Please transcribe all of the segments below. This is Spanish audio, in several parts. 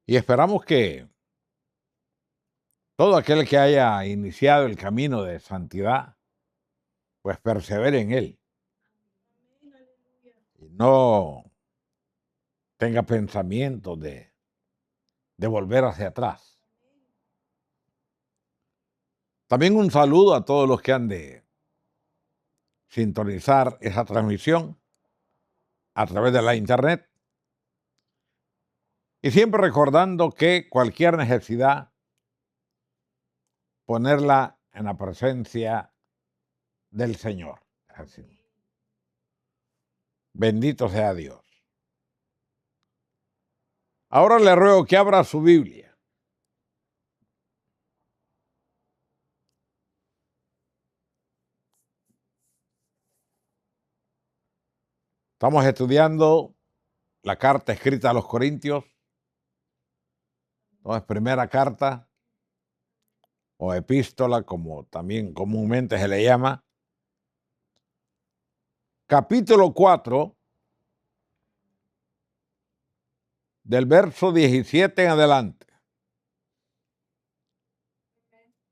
Y esperamos que todo aquel que haya iniciado el camino de santidad, pues persevere en él y no tenga pensamientos de volver hacia atrás. También un saludo a todos los que han de sintonizar esa transmisión a través de la internet. Y siempre recordando que cualquier necesidad, ponerla en la presencia del Señor. Así. Bendito sea Dios. Ahora le ruego que abra su Biblia. Estamos estudiando la carta escrita a los Corintios. No es primera carta o epístola, como también comúnmente se le llama. Capítulo 4, del verso 17 en adelante.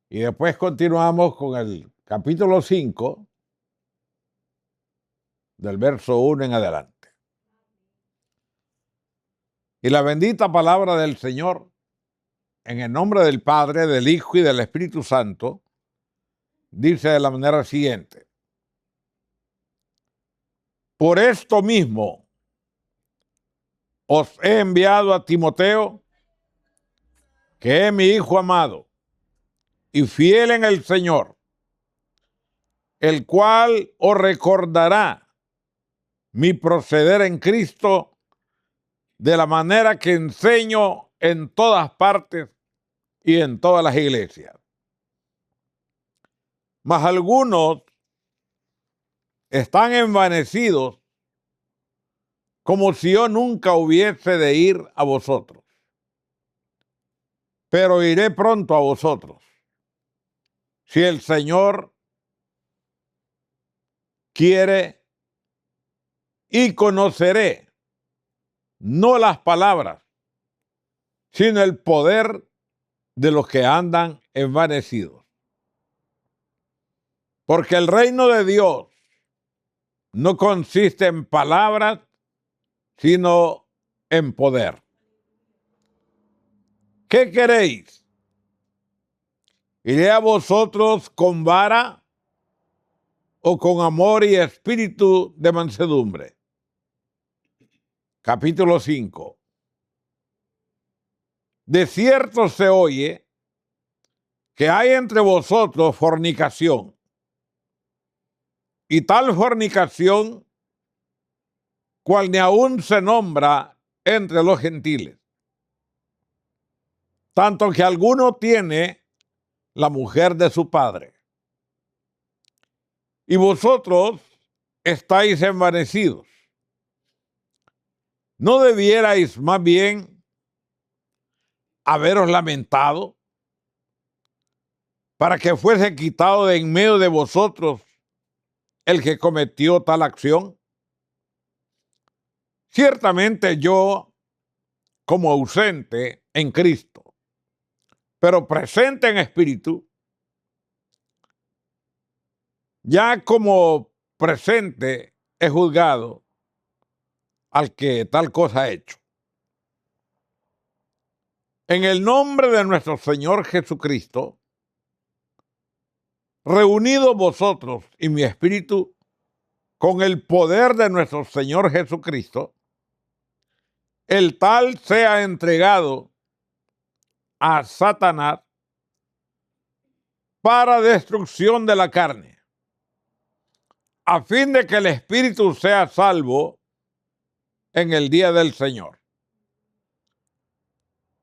Y después continuamos con el capítulo 5, del verso 1 en adelante. Y la bendita palabra del Señor, en el nombre del Padre, del Hijo y del Espíritu Santo, dice de la manera siguiente: por esto mismo os he enviado a Timoteo, que es mi hijo amado y fiel en el Señor, el cual os recordará mi proceder en Cristo de la manera que enseño en todas partes y en todas las iglesias. Mas algunos están envanecidos, como si yo nunca hubiese de ir a vosotros. Pero iré pronto a vosotros, si el Señor quiere, y conoceré no las palabras, sino el poder de los que andan envanecidos. Porque el reino de Dios no consiste en palabras, sino en poder. ¿Qué queréis? ¿Iré a vosotros con vara o con amor y espíritu de mansedumbre? Capítulo 5. De cierto se oye que hay entre vosotros fornicación, y tal fornicación cual ni aún se nombra entre los gentiles, tanto que alguno tiene la mujer de su padre. Y vosotros estáis envanecidos. ¿No debierais más bien haberos lamentado para que fuese quitado de en medio de vosotros el que cometió tal acción? Ciertamente yo, como ausente en Cristo, pero presente en espíritu, ya como presente he juzgado al que tal cosa ha hecho. En el nombre de nuestro Señor Jesucristo, reunidos vosotros y mi espíritu con el poder de nuestro Señor Jesucristo, el tal sea entregado a Satanás para destrucción de la carne, a fin de que el espíritu sea salvo en el día del Señor.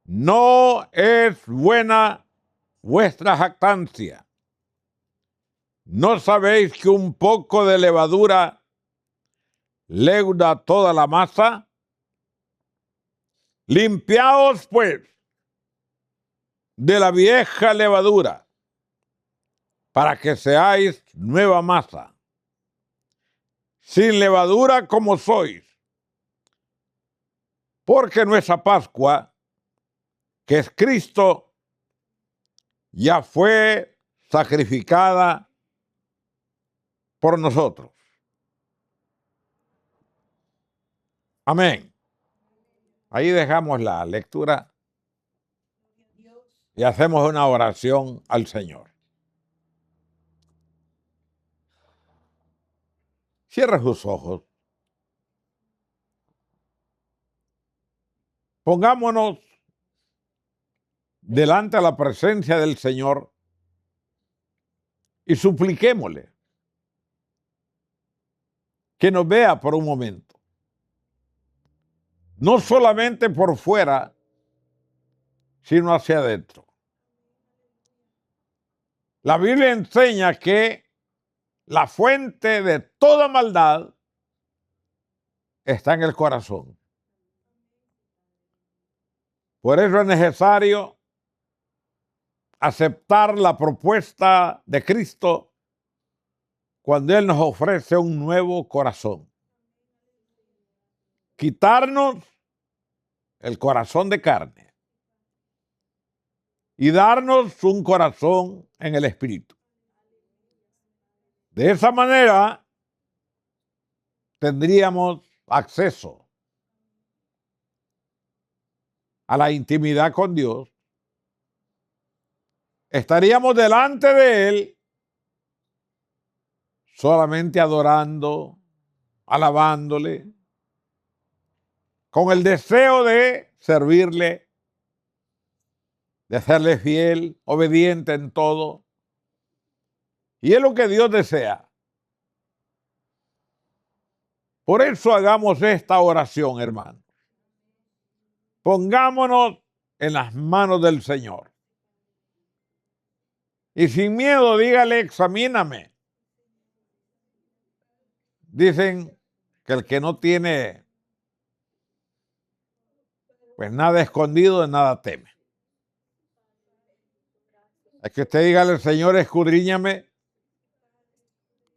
No es buena vuestra jactancia. ¿No sabéis que un poco de levadura leuda toda la masa? Limpiaos, pues, de la vieja levadura, para que seáis nueva masa, sin levadura como sois, porque nuestra Pascua que es Cristo, ya fue sacrificada por nosotros. Amén. Ahí dejamos la lectura y hacemos una oración al Señor. Cierra sus ojos. Pongámonos delante de la presencia del Señor y supliquémosle que nos vea por un momento. No solamente por fuera, sino hacia adentro. La Biblia enseña que la fuente de toda maldad está en el corazón. Por eso es necesario aceptar la propuesta de Cristo cuando Él nos ofrece un nuevo corazón. Quitarnos el corazón de carne y darnos un corazón en el Espíritu. De esa manera tendríamos acceso a la intimidad con Dios. Estaríamos delante de Él solamente adorando, alabándole, con el deseo de servirle, de serle fiel, obediente en todo. Y es lo que Dios desea. Por eso hagamos esta oración, hermanos. Pongámonos en las manos del Señor. Y sin miedo, dígale, examíname. Dicen que el que no tiene pues nada escondido, de nada teme. Es que usted dígale al Señor, escudriñame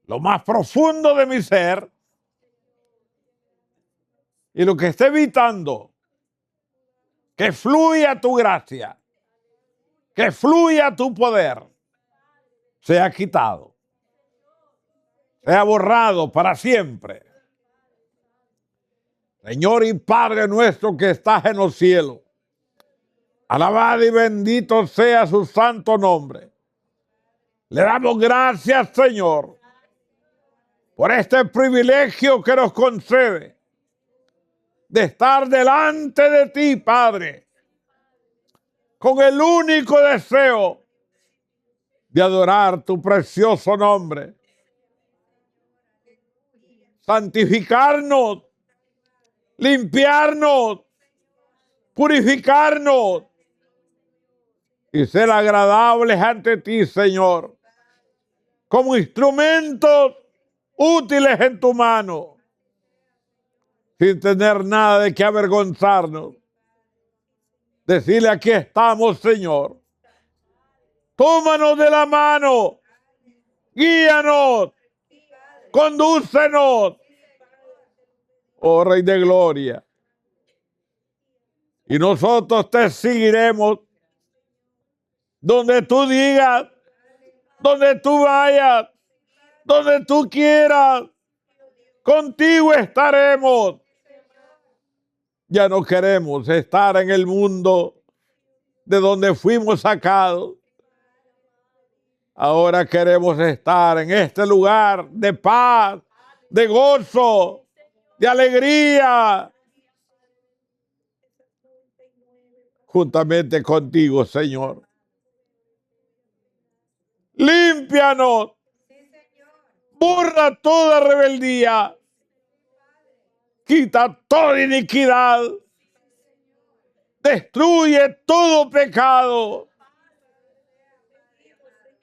lo más profundo de mi ser y lo que esté evitando que fluya tu gracia, que fluya tu poder, sea quitado, sea borrado para siempre. Señor y Padre nuestro que estás en los cielos, alabado y bendito sea su santo nombre. Le damos gracias, Señor, por este privilegio que nos concede de estar delante de ti, Padre, con el único deseo de adorar tu precioso nombre, santificarnos, limpiarnos, purificarnos y ser agradables ante ti, Señor, como instrumentos útiles en tu mano, sin tener nada de qué avergonzarnos. Decirle, aquí estamos, Señor. Tómanos de la mano, guíanos, condúcenos, oh Rey de Gloria. Y nosotros te seguiremos donde tú digas, donde tú vayas, donde tú quieras. Contigo estaremos. Ya no queremos estar en el mundo de donde fuimos sacados. Ahora queremos estar en este lugar de paz, de gozo, de alegría, juntamente contigo, Señor. Límpianos, borra toda rebeldía, quita toda iniquidad, destruye todo pecado.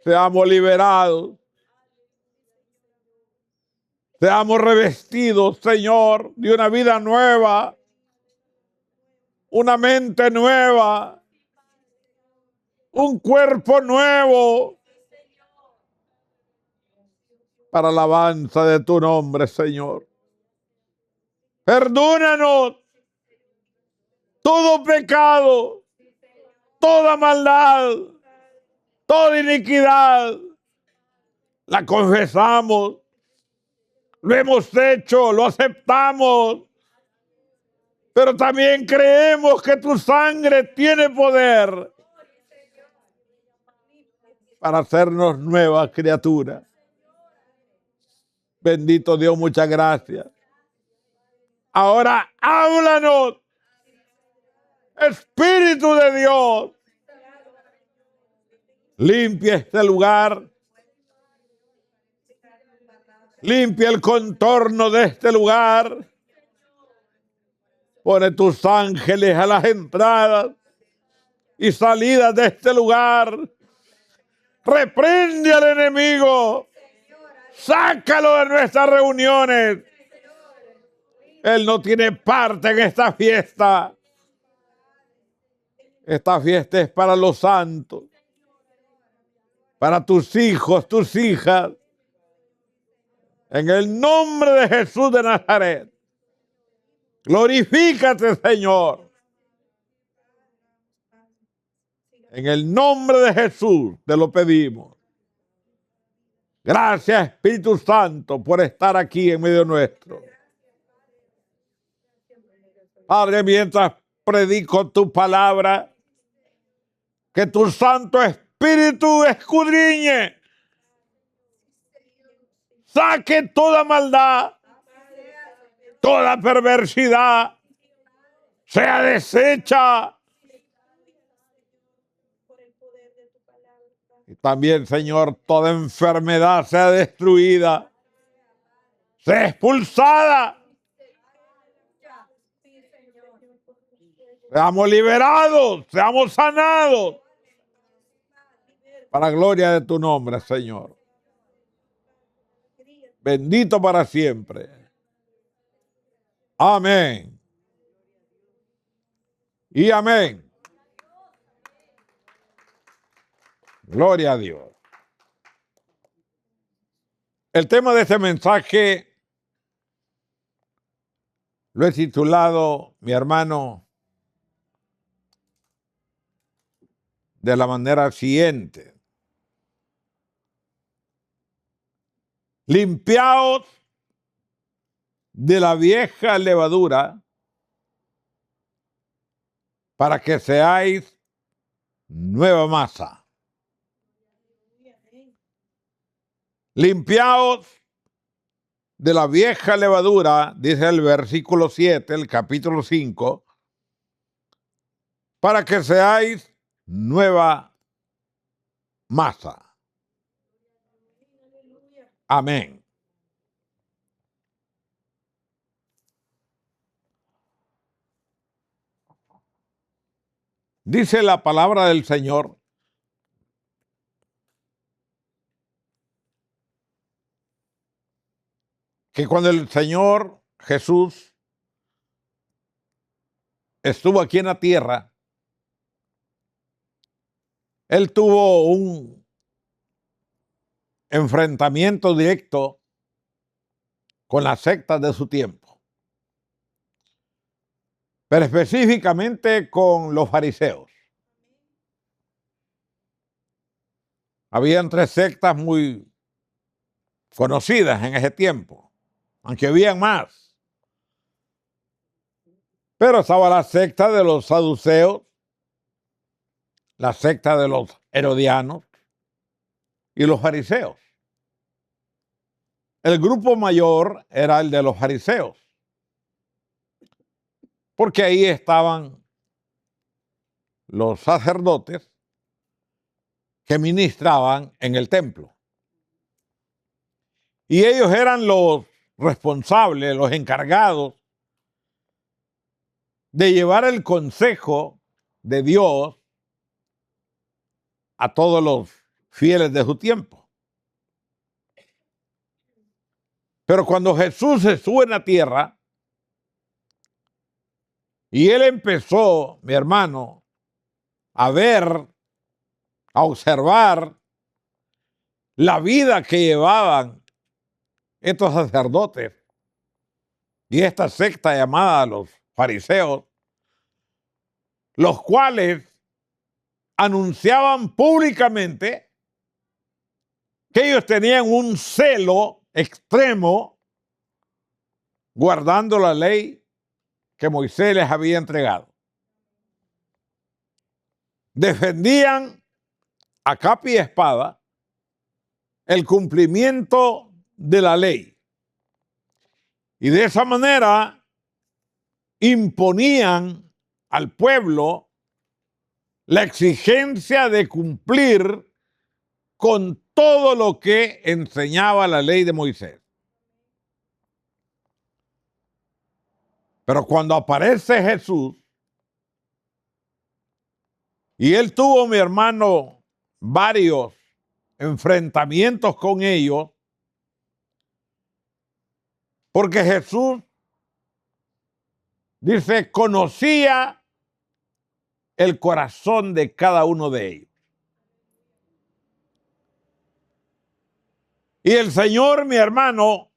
Seamos liberados, seamos revestidos, Señor, de una vida nueva, una mente nueva, un cuerpo nuevo, para la alabanza de tu nombre, Señor. Perdónanos todo pecado, toda maldad, toda iniquidad. La confesamos, lo hemos hecho, lo aceptamos, pero también creemos que tu sangre tiene poder para hacernos nuevas criaturas. Bendito Dios, muchas gracias. Ahora háblanos, Espíritu de Dios. Limpia este lugar. Limpia el contorno de este lugar. Pone tus ángeles a las entradas y salidas de este lugar. Reprende al enemigo. Sácalo de nuestras reuniones. Él no tiene parte en esta fiesta. Esta fiesta es para los santos, para tus hijos, tus hijas. En el nombre de Jesús de Nazaret. Glorifícate, Señor. En el nombre de Jesús te lo pedimos. Gracias, Espíritu Santo, por estar aquí en medio nuestro. Padre, mientras predico tu palabra, que tu Santo Espíritu escudriñe, saque toda maldad, toda perversidad, sea deshecha. Y también, Señor, toda enfermedad sea destruida, sea expulsada. Seamos liberados, seamos sanados. Para gloria de tu nombre, Señor. Bendito para siempre. Amén. Y amén. Gloria a Dios. El tema de este mensaje lo he titulado, mi hermano, de la manera siguiente. Limpiaos de la vieja levadura para que seáis nueva masa. Limpiaos de la vieja levadura, dice el versículo 7, el capítulo 5, para que seáis nueva masa. Amén. Dice la palabra del Señor que cuando el Señor Jesús estuvo aquí en la tierra, Él tuvo un enfrentamiento directo con las sectas de su tiempo, pero específicamente con los fariseos. Habían 3 sectas muy conocidas en ese tiempo, aunque habían más. Pero estaba la secta de los saduceos, la secta de los herodianos y los fariseos. El grupo mayor era el de los fariseos, porque ahí estaban los sacerdotes que ministraban en el templo. Y ellos eran los responsables, los encargados de llevar el consejo de Dios a todos los fieles de su tiempo. Pero cuando Jesús estuvo en la tierra y Él empezó, mi hermano, a ver, a observar la vida que llevaban estos sacerdotes y esta secta llamada los fariseos, los cuales anunciaban públicamente que ellos tenían un celo extremo guardando la ley que Moisés les había entregado. Defendían a capa y espada el cumplimiento de la ley. Y de esa manera imponían al pueblo la exigencia de cumplir con todo lo que enseñaba la ley de Moisés. Pero cuando aparece Jesús, y él tuvo, mi hermano, varios enfrentamientos con ellos, porque Jesús, dice, conocía el corazón de cada uno de ellos. Y el Señor, mi hermano,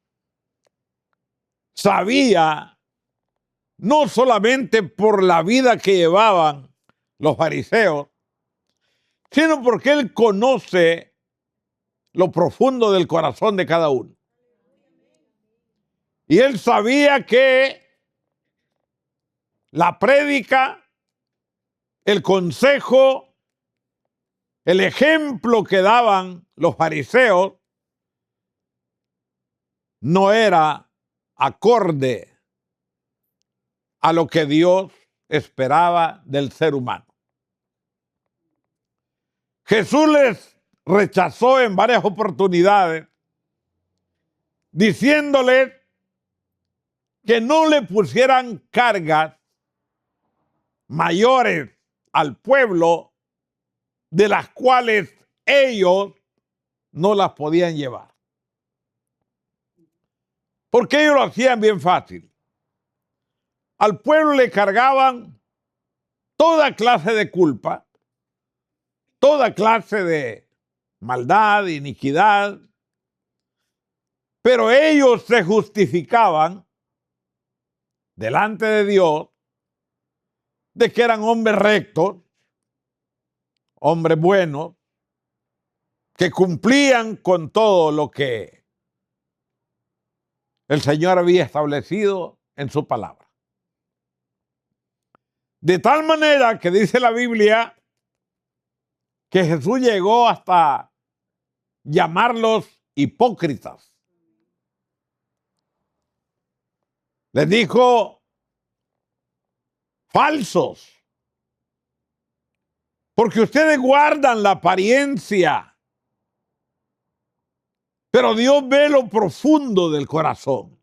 sabía, no solamente por la vida que llevaban los fariseos, sino porque Él conoce lo profundo del corazón de cada uno. Y Él sabía que la prédica, el consejo, el ejemplo que daban los fariseos no era acorde a lo que Dios esperaba del ser humano. Jesús les rechazó en varias oportunidades, diciéndoles que no le pusieran cargas mayores al pueblo de las cuales ellos no las podían llevar. Porque ellos lo hacían bien fácil. Al pueblo le cargaban toda clase de culpa, toda clase de maldad, iniquidad, pero ellos se justificaban delante de Dios de que eran hombres rectos, hombres buenos, que cumplían con todo lo que el Señor había establecido en su palabra. De tal manera que dice la Biblia que Jesús llegó hasta llamarlos hipócritas. Les dijo falsos, porque ustedes guardan la apariencia, pero Dios ve lo profundo del corazón.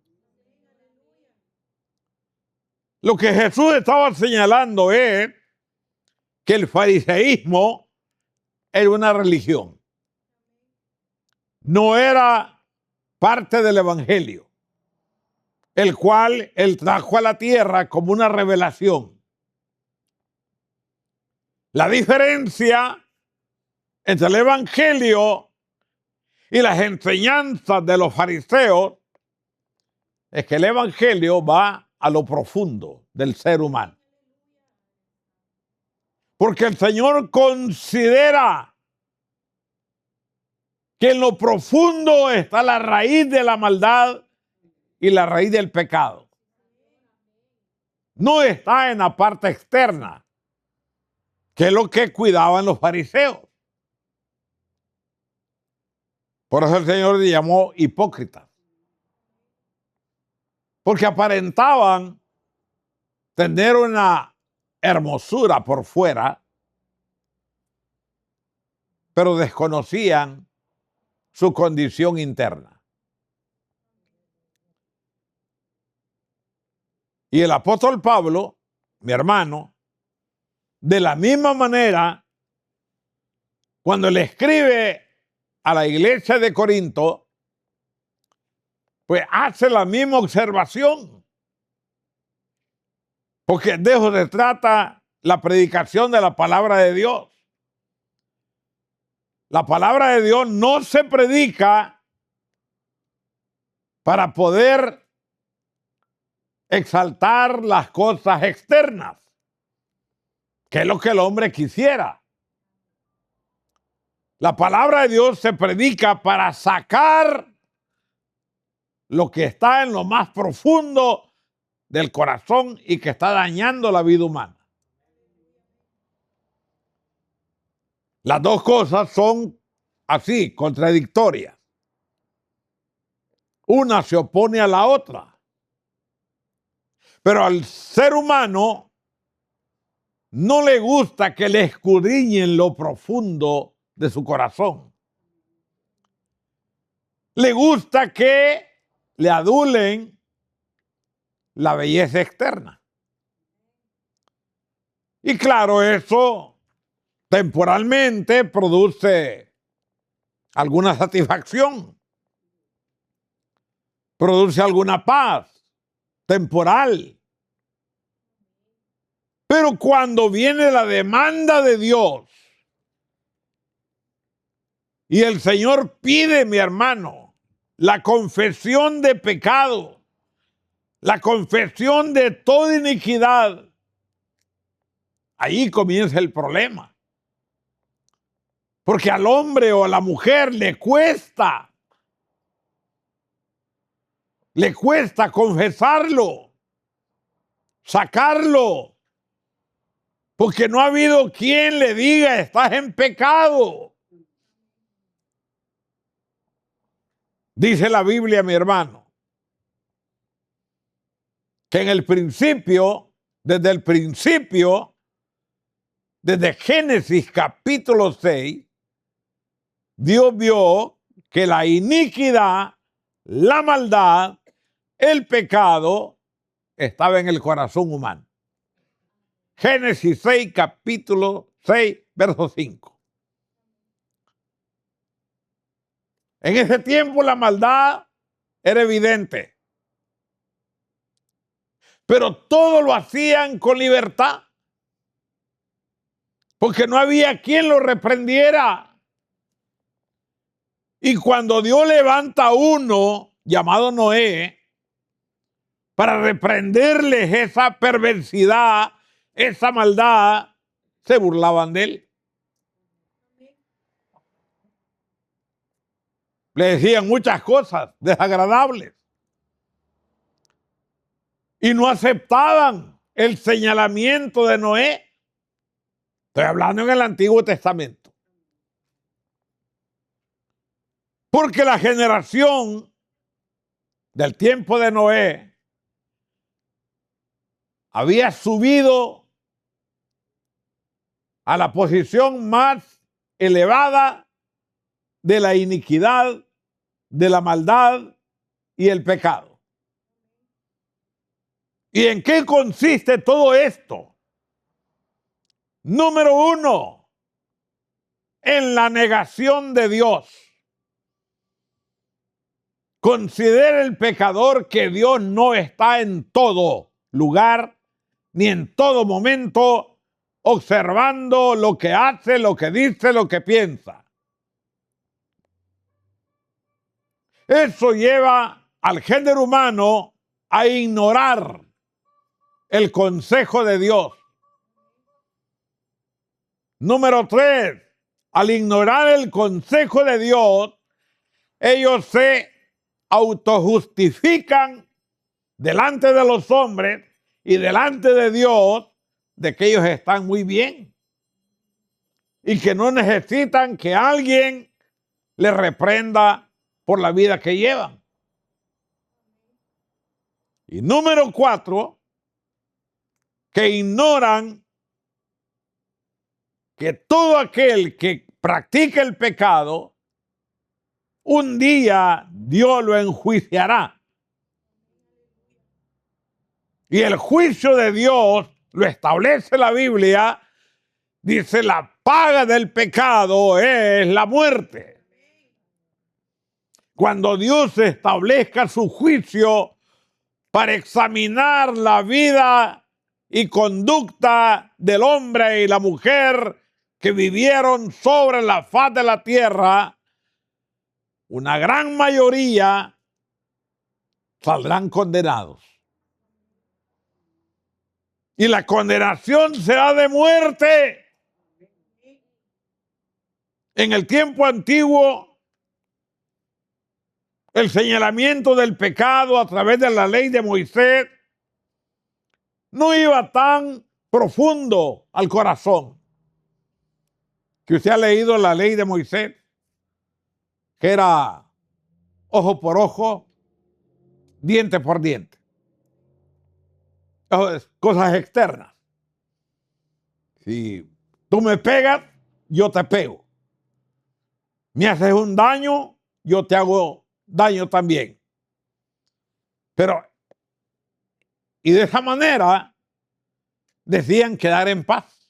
Lo que Jesús estaba señalando es que el fariseísmo era una religión. No era parte del evangelio, el cual él trajo a la tierra como una revelación. La diferencia entre el evangelio y las enseñanzas de los fariseos es que el evangelio va a lo profundo del ser humano. Porque el Señor considera que en lo profundo está la raíz de la maldad y la raíz del pecado. No está en la parte externa, que es lo que cuidaban los fariseos. Por eso el Señor les llamó hipócritas. Porque aparentaban tener una hermosura por fuera, pero desconocían su condición interna. Y el apóstol Pablo, mi hermano, de la misma manera, cuando le escribe a la iglesia de Corinto, pues hace la misma observación. Porque de eso se trata la predicación de la palabra de Dios. La palabra de Dios no se predica para poder exaltar las cosas externas, que es lo que el hombre quisiera. La palabra de Dios se predica para sacar lo que está en lo más profundo del corazón y que está dañando la vida humana. Las dos cosas son así, contradictorias. Una se opone a la otra. Pero al ser humano no le gusta que le escudriñen lo profundo de su corazón. Le gusta que le adulen la belleza externa. Y claro, eso temporalmente produce alguna satisfacción, produce alguna paz temporal. Pero cuando viene la demanda de Dios y el Señor pide, mi hermano, la confesión de pecado, la confesión de toda iniquidad, ahí comienza el problema. Porque al hombre o a la mujer le cuesta confesarlo, sacarlo, porque no ha habido quien le diga, estás en pecado. Dice la Biblia, mi hermano, que en el principio, desde Génesis capítulo 6, Dios vio que la iniquidad, la maldad, el pecado estaba en el corazón humano. Génesis 6, capítulo 6, verso 5. En ese tiempo la maldad era evidente, pero todo lo hacían con libertad, porque no había quien lo reprendiera. Y cuando Dios levanta a uno llamado Noé para reprenderles esa perversidad, esa maldad, se burlaban de él. Le decían muchas cosas desagradables y no aceptaban el señalamiento de Noé. Estoy hablando en el Antiguo Testamento. Porque la generación del tiempo de Noé había subido a la posición más elevada de la iniquidad, de la maldad y el pecado. ¿Y en qué consiste todo esto? Número uno, en la negación de Dios. Considera el pecador que Dios no está en todo lugar ni en todo momento observando lo que hace, lo que dice, lo que piensa. Eso lleva al género humano a ignorar el consejo de Dios. Número 3, al ignorar el consejo de Dios, ellos se autojustifican delante de los hombres y delante de Dios de que ellos están muy bien y que no necesitan que alguien les reprenda por la vida que llevan. Y número 4, que ignoran que todo aquel que practica el pecado, un día Dios lo enjuiciará. Y el juicio de Dios lo establece la Biblia. Dice, la paga del pecado es la muerte. Cuando Dios establezca su juicio para examinar la vida y conducta del hombre y la mujer que vivieron sobre la faz de la tierra, una gran mayoría saldrán condenados. Y la condenación será de muerte. En el tiempo antiguo, el señalamiento del pecado a través de la ley de Moisés no iba tan profundo al corazón. Que usted ha leído la ley de Moisés, que era ojo por ojo, diente por diente. Cosas externas. Si tú me pegas, yo te pego. Me haces un daño, yo te hago daño también. Pero, y de esa manera, decían quedar en paz.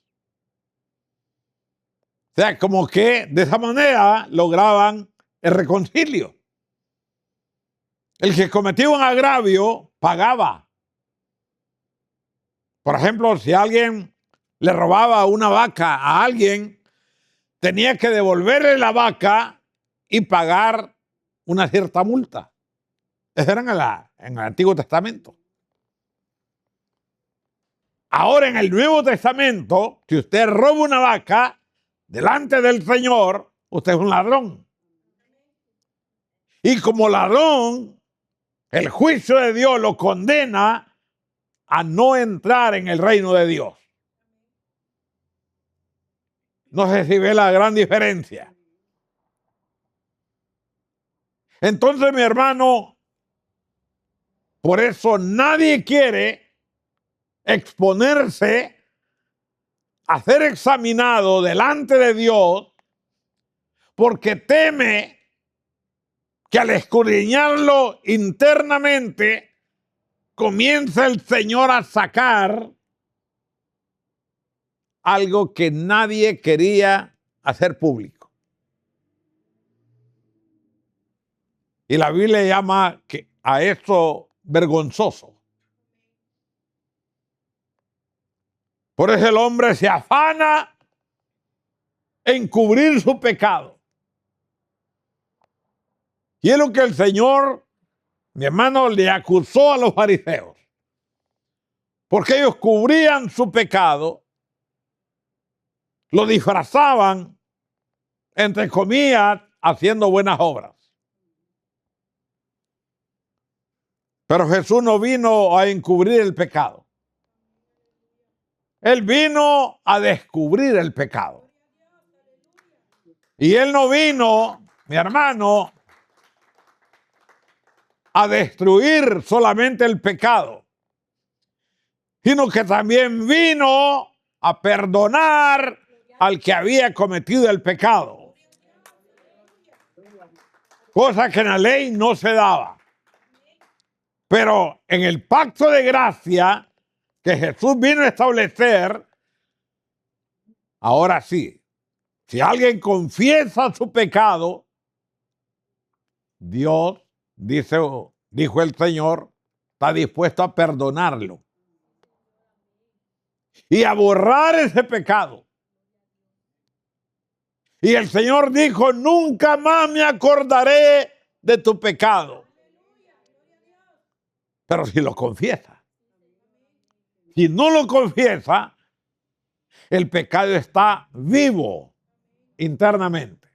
O sea, como que de esa manera lograban el reconcilio. El que cometía un agravio pagaba. Por ejemplo, si alguien le robaba una vaca a alguien, tenía que devolverle la vaca y pagar una cierta multa. Eso era en el Antiguo Testamento. Ahora en el Nuevo Testamento, si usted roba una vaca delante del Señor, usted es un ladrón. Y como ladrón, el juicio de Dios lo condena a no entrar en el reino de Dios. No sé si ve la gran diferencia. Entonces, mi hermano, por eso nadie quiere exponerse a ser examinado delante de Dios porque teme que al escudriñarlo internamente comienza el Señor a sacar algo que nadie quería hacer público. Y la Biblia llama a eso vergonzoso. Por eso el hombre se afana en cubrir su pecado. Y es lo que el Señor, mi hermano, le acusó a los fariseos. Porque ellos cubrían su pecado, lo disfrazaban, entre comillas, haciendo buenas obras. Pero Jesús no vino a encubrir el pecado. Él vino a descubrir el pecado. Y Él no vino, mi hermano, a destruir solamente el pecado, sino que también vino a perdonar al que había cometido el pecado. Cosa que en la ley no se daba. Pero en el pacto de gracia que Jesús vino a establecer, ahora sí, si alguien confiesa su pecado, Dios, dijo el Señor, está dispuesto a perdonarlo y a borrar ese pecado. Y el Señor dijo, nunca más me acordaré de tu pecado. Pero si lo confiesa. Si no lo confiesa, el pecado está vivo internamente.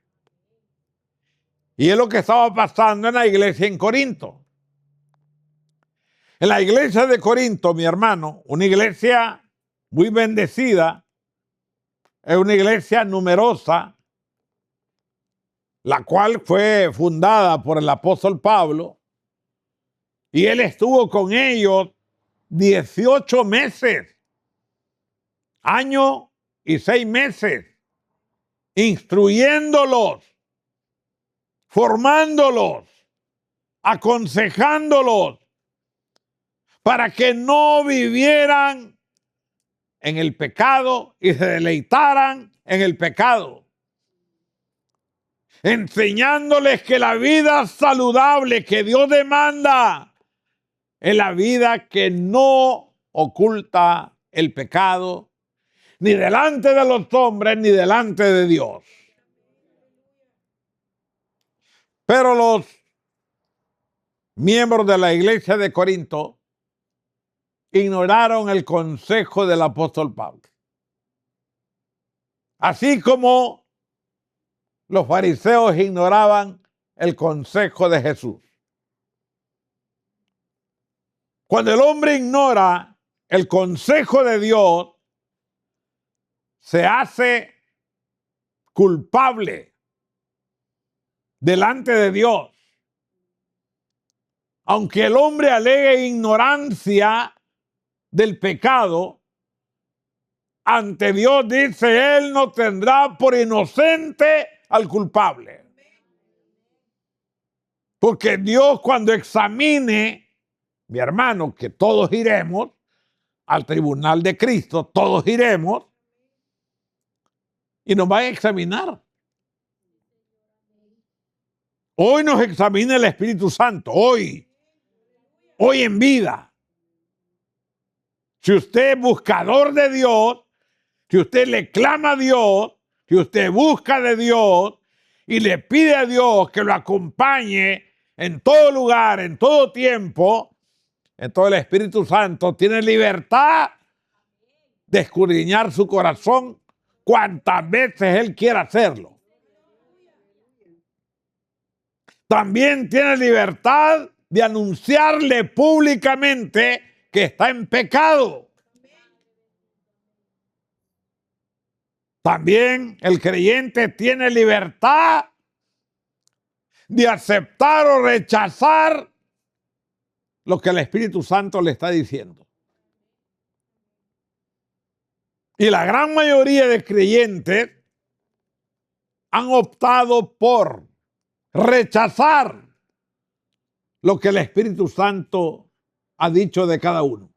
Y es lo que estaba pasando en la iglesia en Corinto. En la iglesia de Corinto, mi hermano, una iglesia muy bendecida, es una iglesia numerosa, la cual fue fundada por el apóstol Pablo, y él estuvo con ellos 18 meses, año y 6 meses, instruyéndolos, formándolos, aconsejándolos, para que no vivieran en el pecado y se deleitaran en el pecado. Enseñándoles que la vida saludable que Dios demanda es la vida que no oculta el pecado, ni delante de los hombres, ni delante de Dios. Pero los miembros de la iglesia de Corinto ignoraron el consejo del apóstol Pablo. Así como los fariseos ignoraban el consejo de Jesús. Cuando el hombre ignora el consejo de Dios, se hace culpable delante de Dios. Aunque el hombre alegue ignorancia del pecado, ante Dios dice, Él no tendrá por inocente al culpable. Porque Dios, cuando examine, mi hermano, que todos iremos al tribunal de Cristo, todos iremos, y nos va a examinar. Hoy nos examina el Espíritu Santo, hoy en vida. Si usted es buscador de Dios, si usted le clama a Dios, si usted busca de Dios y le pide a Dios que lo acompañe en todo lugar, en todo tiempo, entonces el Espíritu Santo tiene libertad de escudriñar su corazón cuantas veces Él quiera hacerlo. También tiene libertad de anunciarle públicamente que está en pecado. También el creyente tiene libertad de aceptar o rechazar lo que el Espíritu Santo le está diciendo. Y la gran mayoría de creyentes han optado por rechazar lo que el Espíritu Santo ha dicho de cada uno.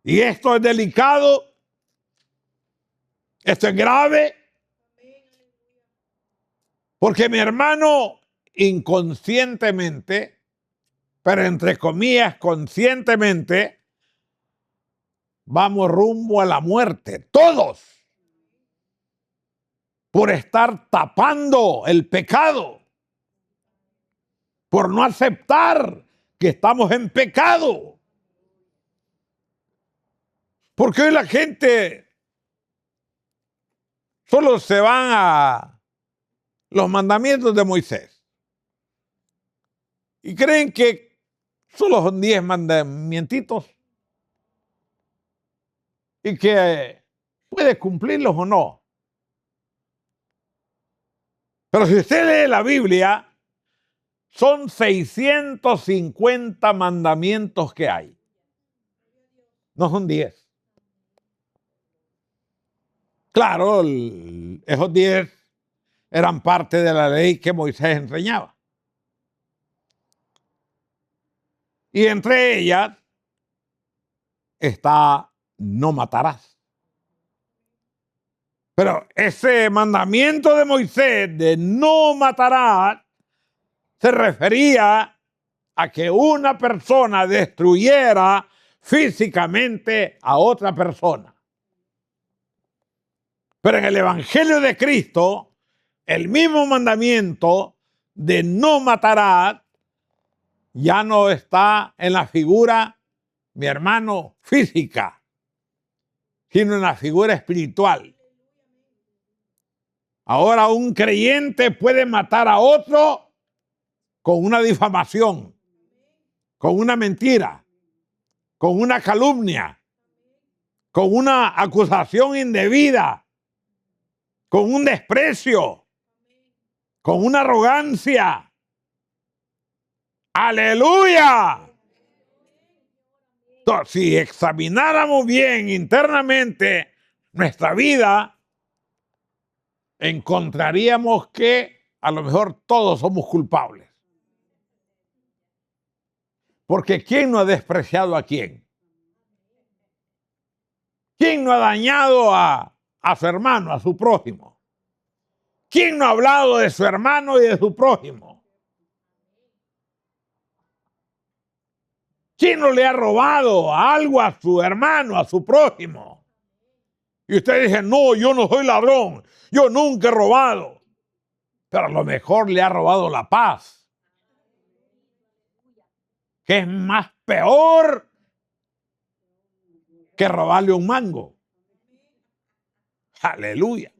Y esto es delicado, esto es grave, porque mi hermano, inconscientemente, pero entre comillas conscientemente, vamos rumbo a la muerte, todos, por estar tapando el pecado, por no aceptar que estamos en pecado. Porque hoy la gente solo se van a los mandamientos de Moisés y creen que solo son 10 mandamientos y que puede cumplirlos o no. Pero si usted lee la Biblia, son 650 mandamientos que hay. No son 10. Claro, esos 10 eran parte de la ley que Moisés enseñaba. Y entre ellas está no matarás. Pero ese mandamiento de Moisés de no matarás se refería a que una persona destruyera físicamente a otra persona. Pero en el Evangelio de Cristo, el mismo mandamiento de no matarás ya no está en la figura, mi hermano, física, sino en la figura espiritual. Ahora un creyente puede matar a otro con una difamación, con una mentira, con una calumnia, con una acusación indebida, con un desprecio, con una arrogancia. ¡Aleluya! Entonces, si examináramos bien internamente nuestra vida, encontraríamos que a lo mejor todos somos culpables. Porque ¿quién no ha despreciado a quién? ¿Quién no ha dañado a su hermano, a su prójimo? ¿Quién no ha hablado de su hermano y de su prójimo? ¿Quién no le ha robado algo a su hermano, a su prójimo? Y usted dice, no, yo no soy ladrón, yo nunca he robado. Pero a lo mejor le ha robado la paz, que es más peor que robarle un mango. Aleluya.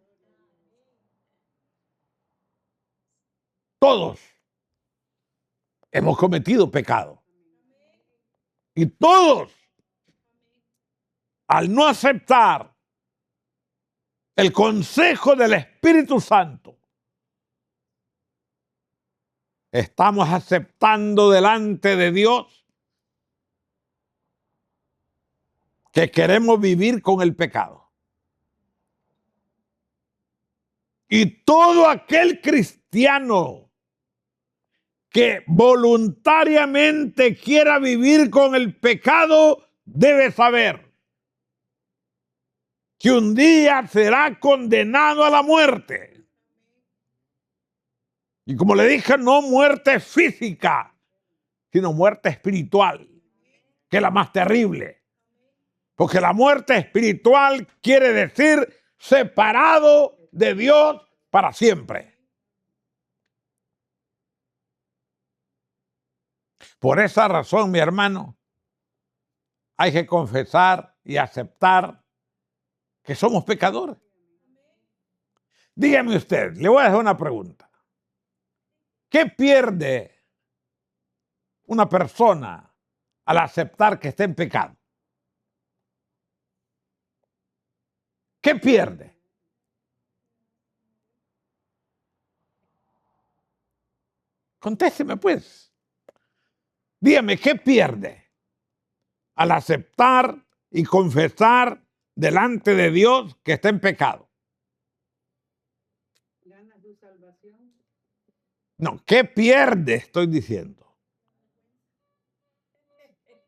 Todos hemos cometido pecado. Y todos, al no aceptar el consejo del Espíritu Santo, estamos aceptando delante de Dios que queremos vivir con el pecado. Y todo aquel cristiano que voluntariamente quiera vivir con el pecado debe saber que un día será condenado a la muerte. Y como le dije, no muerte física, sino muerte espiritual, que es la más terrible. Porque la muerte espiritual quiere decir separado de Dios para siempre. Por esa razón, mi hermano, hay que confesar y aceptar que somos pecadores. Dígame usted, le voy a hacer una pregunta. ¿Qué pierde una persona al aceptar que está en pecado? ¿Qué pierde? Contésteme, pues. Dígame, ¿qué pierde al aceptar y confesar delante de Dios que está en pecado? ¿Gana su salvación? No, ¿qué pierde? Estoy diciendo.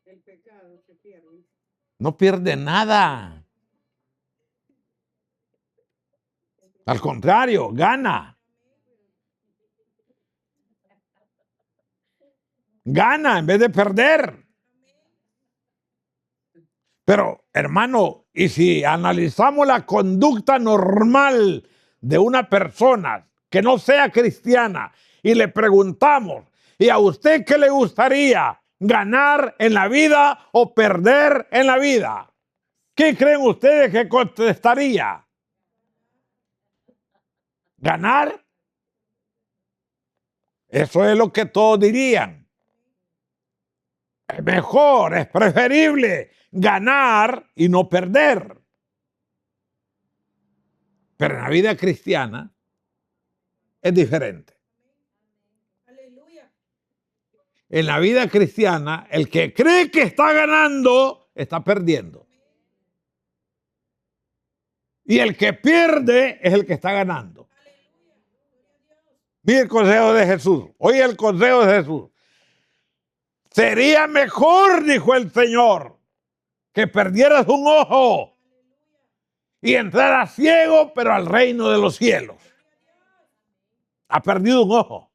El pecado se pierde. No pierde nada. Al contrario, gana. Gana en vez de perder. Pero, hermano, y si analizamos la conducta normal de una persona que no sea cristiana y le preguntamos, ¿y a usted qué le gustaría? ¿Ganar en la vida o perder en la vida? ¿Qué creen ustedes que contestaría? ¿Ganar? Eso es lo que todos dirían. Es mejor, es preferible ganar y no perder. Pero en la vida cristiana es diferente. En la vida cristiana, el que cree que está ganando, está perdiendo. Y el que pierde es el que está ganando. Mire el consejo de Jesús. Oye el consejo de Jesús. Sería mejor, dijo el Señor, que perdieras un ojo y entraras ciego, pero al reino de los cielos. Ha perdido un ojo,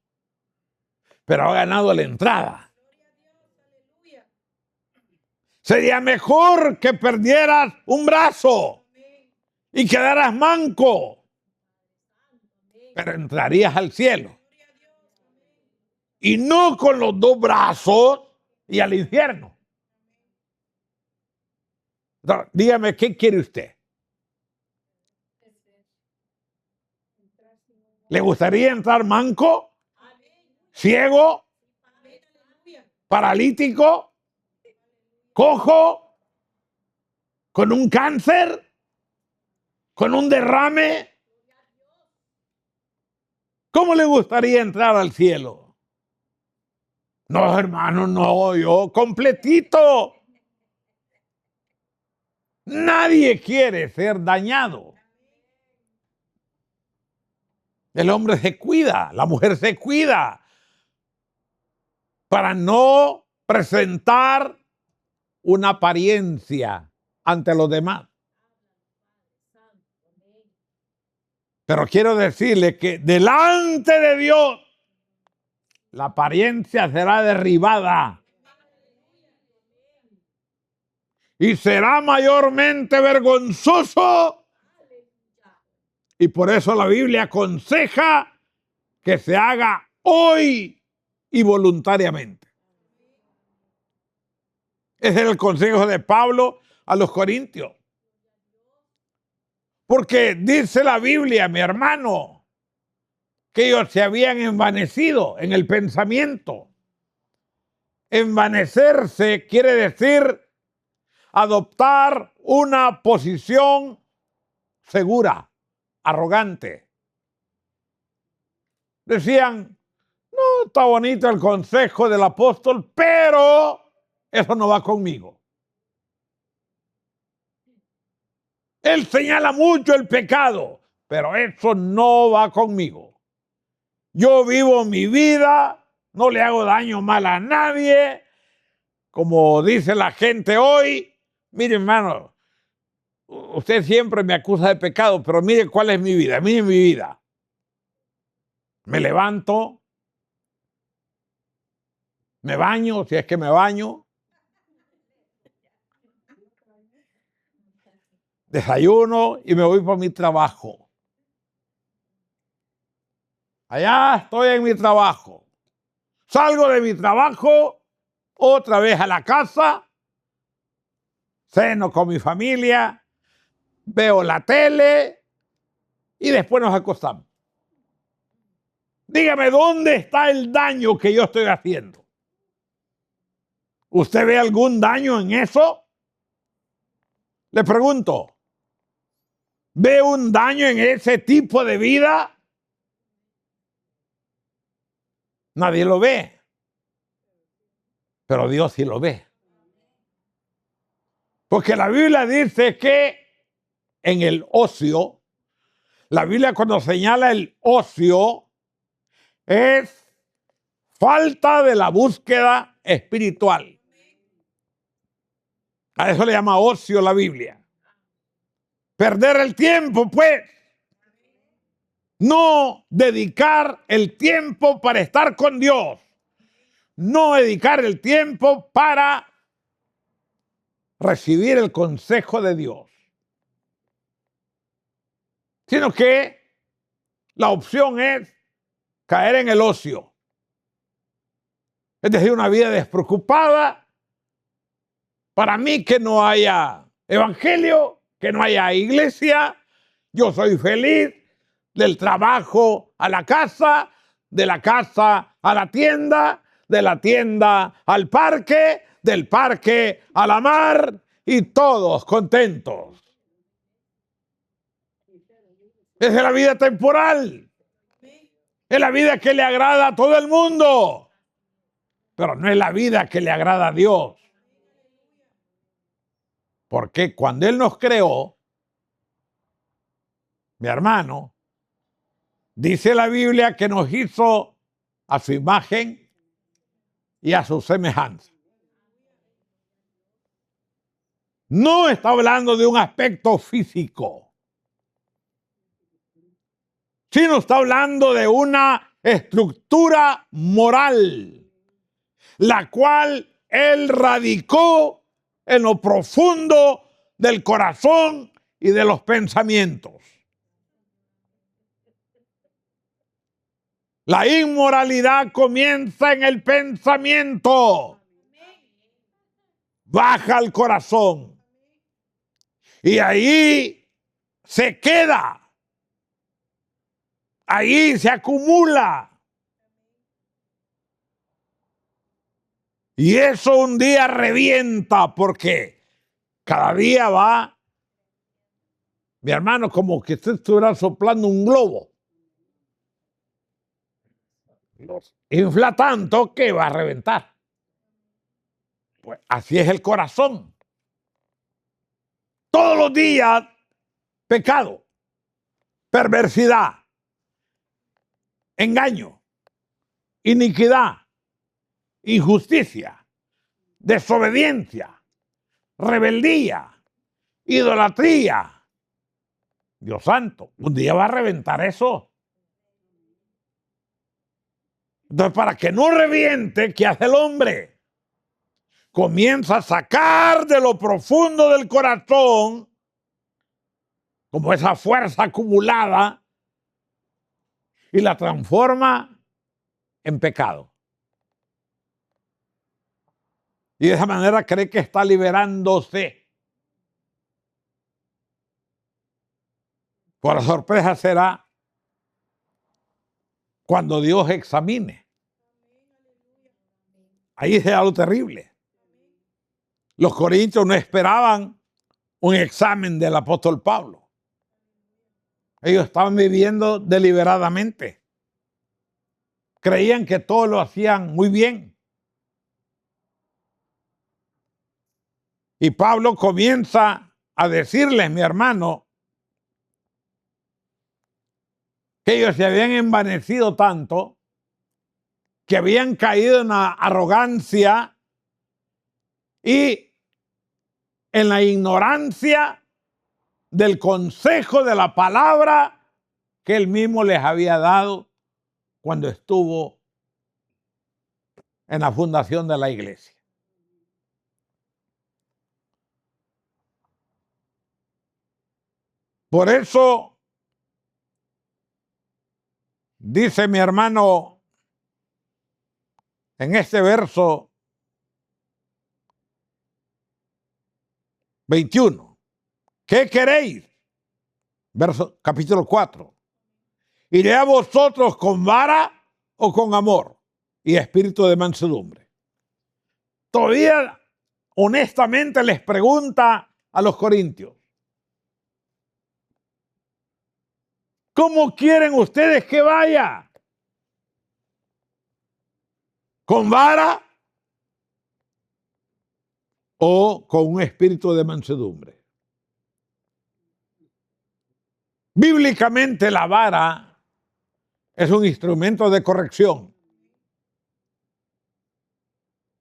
pero ha ganado la entrada. Sería mejor que perdieras un brazo y quedaras manco, pero entrarías al cielo. Y no con los dos brazos y al infierno. Entonces, dígame, ¿qué quiere usted? ¿Le gustaría entrar manco, ciego, paralítico, cojo, con un cáncer, con un derrame? ¿Cómo le gustaría entrar al cielo? No, hermano, no, yo completito. Nadie quiere ser dañado. El hombre se cuida, la mujer se cuida para no presentar una apariencia ante los demás. Pero quiero decirle que delante de Dios la apariencia será derribada y será mayormente vergonzoso. Y por eso la Biblia aconseja que se haga hoy y voluntariamente. Ese es el consejo de Pablo a los corintios. Porque dice la Biblia, mi hermano, que ellos se habían envanecido en el pensamiento. Envanecerse quiere decir adoptar una posición segura, arrogante. Decían, no, está bonito el consejo del apóstol, pero eso no va conmigo. Él señala mucho el pecado, pero eso no va conmigo. Yo vivo mi vida, no le hago daño mal a nadie. Como dice la gente hoy, mire hermano, usted siempre me acusa de pecado, pero mire cuál es mi vida, mire mi vida. Me levanto, me baño, si es que me baño, desayuno y me voy para mi trabajo. Allá estoy en mi trabajo. Salgo de mi trabajo, otra vez a la casa, ceno con mi familia, veo la tele y después nos acostamos. Dígame, ¿dónde está el daño que yo estoy haciendo? ¿Usted ve algún daño en eso? Le pregunto, ¿ve un daño en ese tipo de vida? Nadie lo ve, pero Dios sí lo ve. Porque la Biblia dice que en el ocio, la Biblia cuando señala el ocio, es falta de la búsqueda espiritual. A eso le llama ocio la Biblia. Perder el tiempo, pues. No dedicar el tiempo para estar con Dios. No dedicar el tiempo para recibir el consejo de Dios. Sino que la opción es caer en el ocio. Es decir, una vida despreocupada. Para mí que no haya evangelio, que no haya iglesia, yo soy feliz del trabajo a la casa, de la casa a la tienda, de la tienda al parque, del parque a la mar y todos contentos. Esa es la vida temporal. Es la vida que le agrada a todo el mundo, pero no es la vida que le agrada a Dios. Porque cuando Él nos creó, mi hermano, dice la Biblia que nos hizo a su imagen y a su semejanza. No está hablando de un aspecto físico, sino está hablando de una estructura moral, la cual Él radicó en lo profundo del corazón y de los pensamientos. La inmoralidad comienza en el pensamiento, baja al corazón y ahí se queda, ahí se acumula. Y eso un día revienta porque cada día va, mi hermano, como que usted estuviera soplando un globo. Infla tanto que va a reventar. Pues así es el corazón. Todos los días, pecado, perversidad, engaño, iniquidad, injusticia, desobediencia, rebeldía, idolatría. Dios santo, un día va a reventar eso. Entonces, para que no reviente, ¿qué hace el hombre? Comienza a sacar de lo profundo del corazón, como esa fuerza acumulada, y la transforma en pecado. Y de esa manera cree que está liberándose. Por la sorpresa será cuando Dios examine. Ahí será lo terrible. Los corintios no esperaban un examen del apóstol Pablo. Ellos estaban viviendo deliberadamente. Creían que todo lo hacían muy bien. Y Pablo comienza a decirles, mi hermano, que ellos se habían envanecido tanto, que habían caído en la arrogancia y en la ignorancia del consejo de la palabra que él mismo les había dado cuando estuvo en la fundación de la iglesia. Por eso, dice mi hermano en este verso 21, ¿qué queréis? Verso, capítulo 4. ¿Iré a vosotros con vara o con amor y espíritu de mansedumbre? Todavía honestamente les pregunta a los corintios, ¿cómo quieren ustedes que vaya? ¿Con vara o con un espíritu de mansedumbre? Bíblicamente la vara es un instrumento de corrección.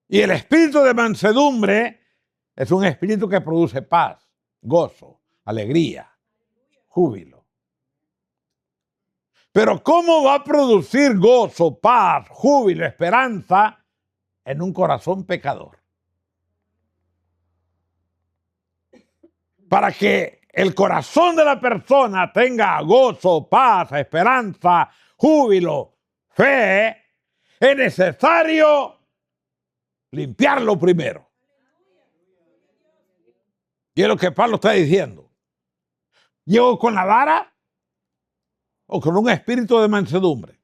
Y el espíritu de mansedumbre es un espíritu que produce paz, gozo, alegría, júbilo. Pero ¿cómo va a producir gozo, paz, júbilo, esperanza en un corazón pecador? Para que el corazón de la persona tenga gozo, paz, esperanza, júbilo, fe, es necesario limpiarlo primero. Y es lo que Pablo está diciendo. ¿Llego con la vara o con un espíritu de mansedumbre?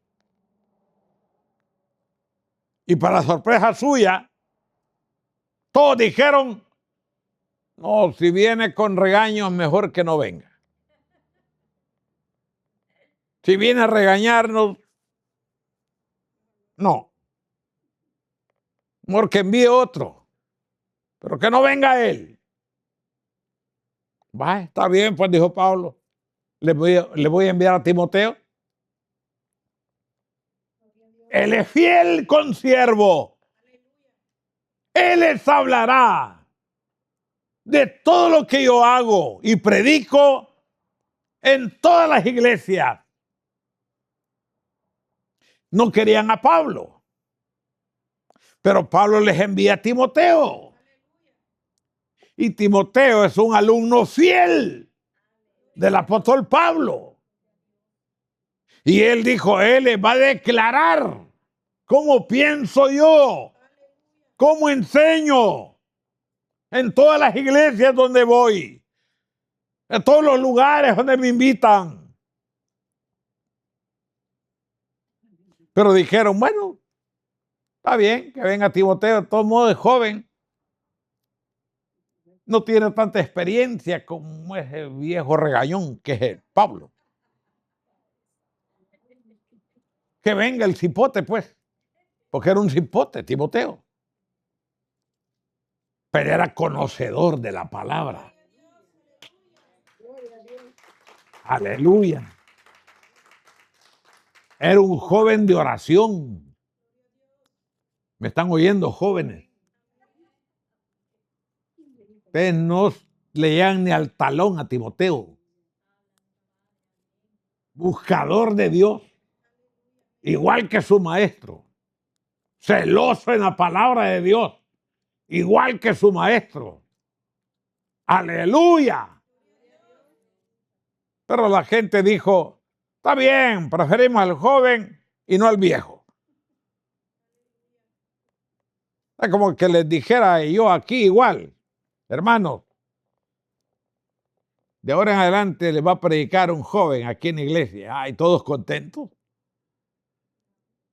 Y para sorpresa suya, todos dijeron, no, si viene con regaños, mejor que no venga. Si viene a regañarnos, no. Mejor que envíe otro, pero que no venga él. Va, está bien, pues dijo Pablo, le voy a enviar a Timoteo. Él es fiel consiervo. Él les hablará de todo lo que yo hago y predico en todas las iglesias. No querían a Pablo, pero Pablo les envía a Timoteo. Y Timoteo es un alumno fiel del apóstol Pablo. Y él dijo, él les va a declarar cómo pienso yo, cómo enseño en todas las iglesias donde voy, en todos los lugares donde me invitan. Pero dijeron, bueno, está bien que venga Timoteo, de todos modos es joven. No tiene tanta experiencia como ese viejo regañón que es Pablo. Que venga el cipote, pues, porque era un cipote, Timoteo. Pero era conocedor de la palabra. Aleluya. Era un joven de oración. ¿Me están oyendo, jóvenes? Ustedes no le llegan ni al talón a Timoteo. Buscador de Dios, igual que su maestro. Celoso en la palabra de Dios, igual que su maestro. Aleluya. Pero la gente dijo, está bien, preferimos al joven y no al viejo. Es como que les dijera yo aquí igual, hermanos, de ahora en adelante le va a predicar un joven aquí en la iglesia. Ay, todos contentos.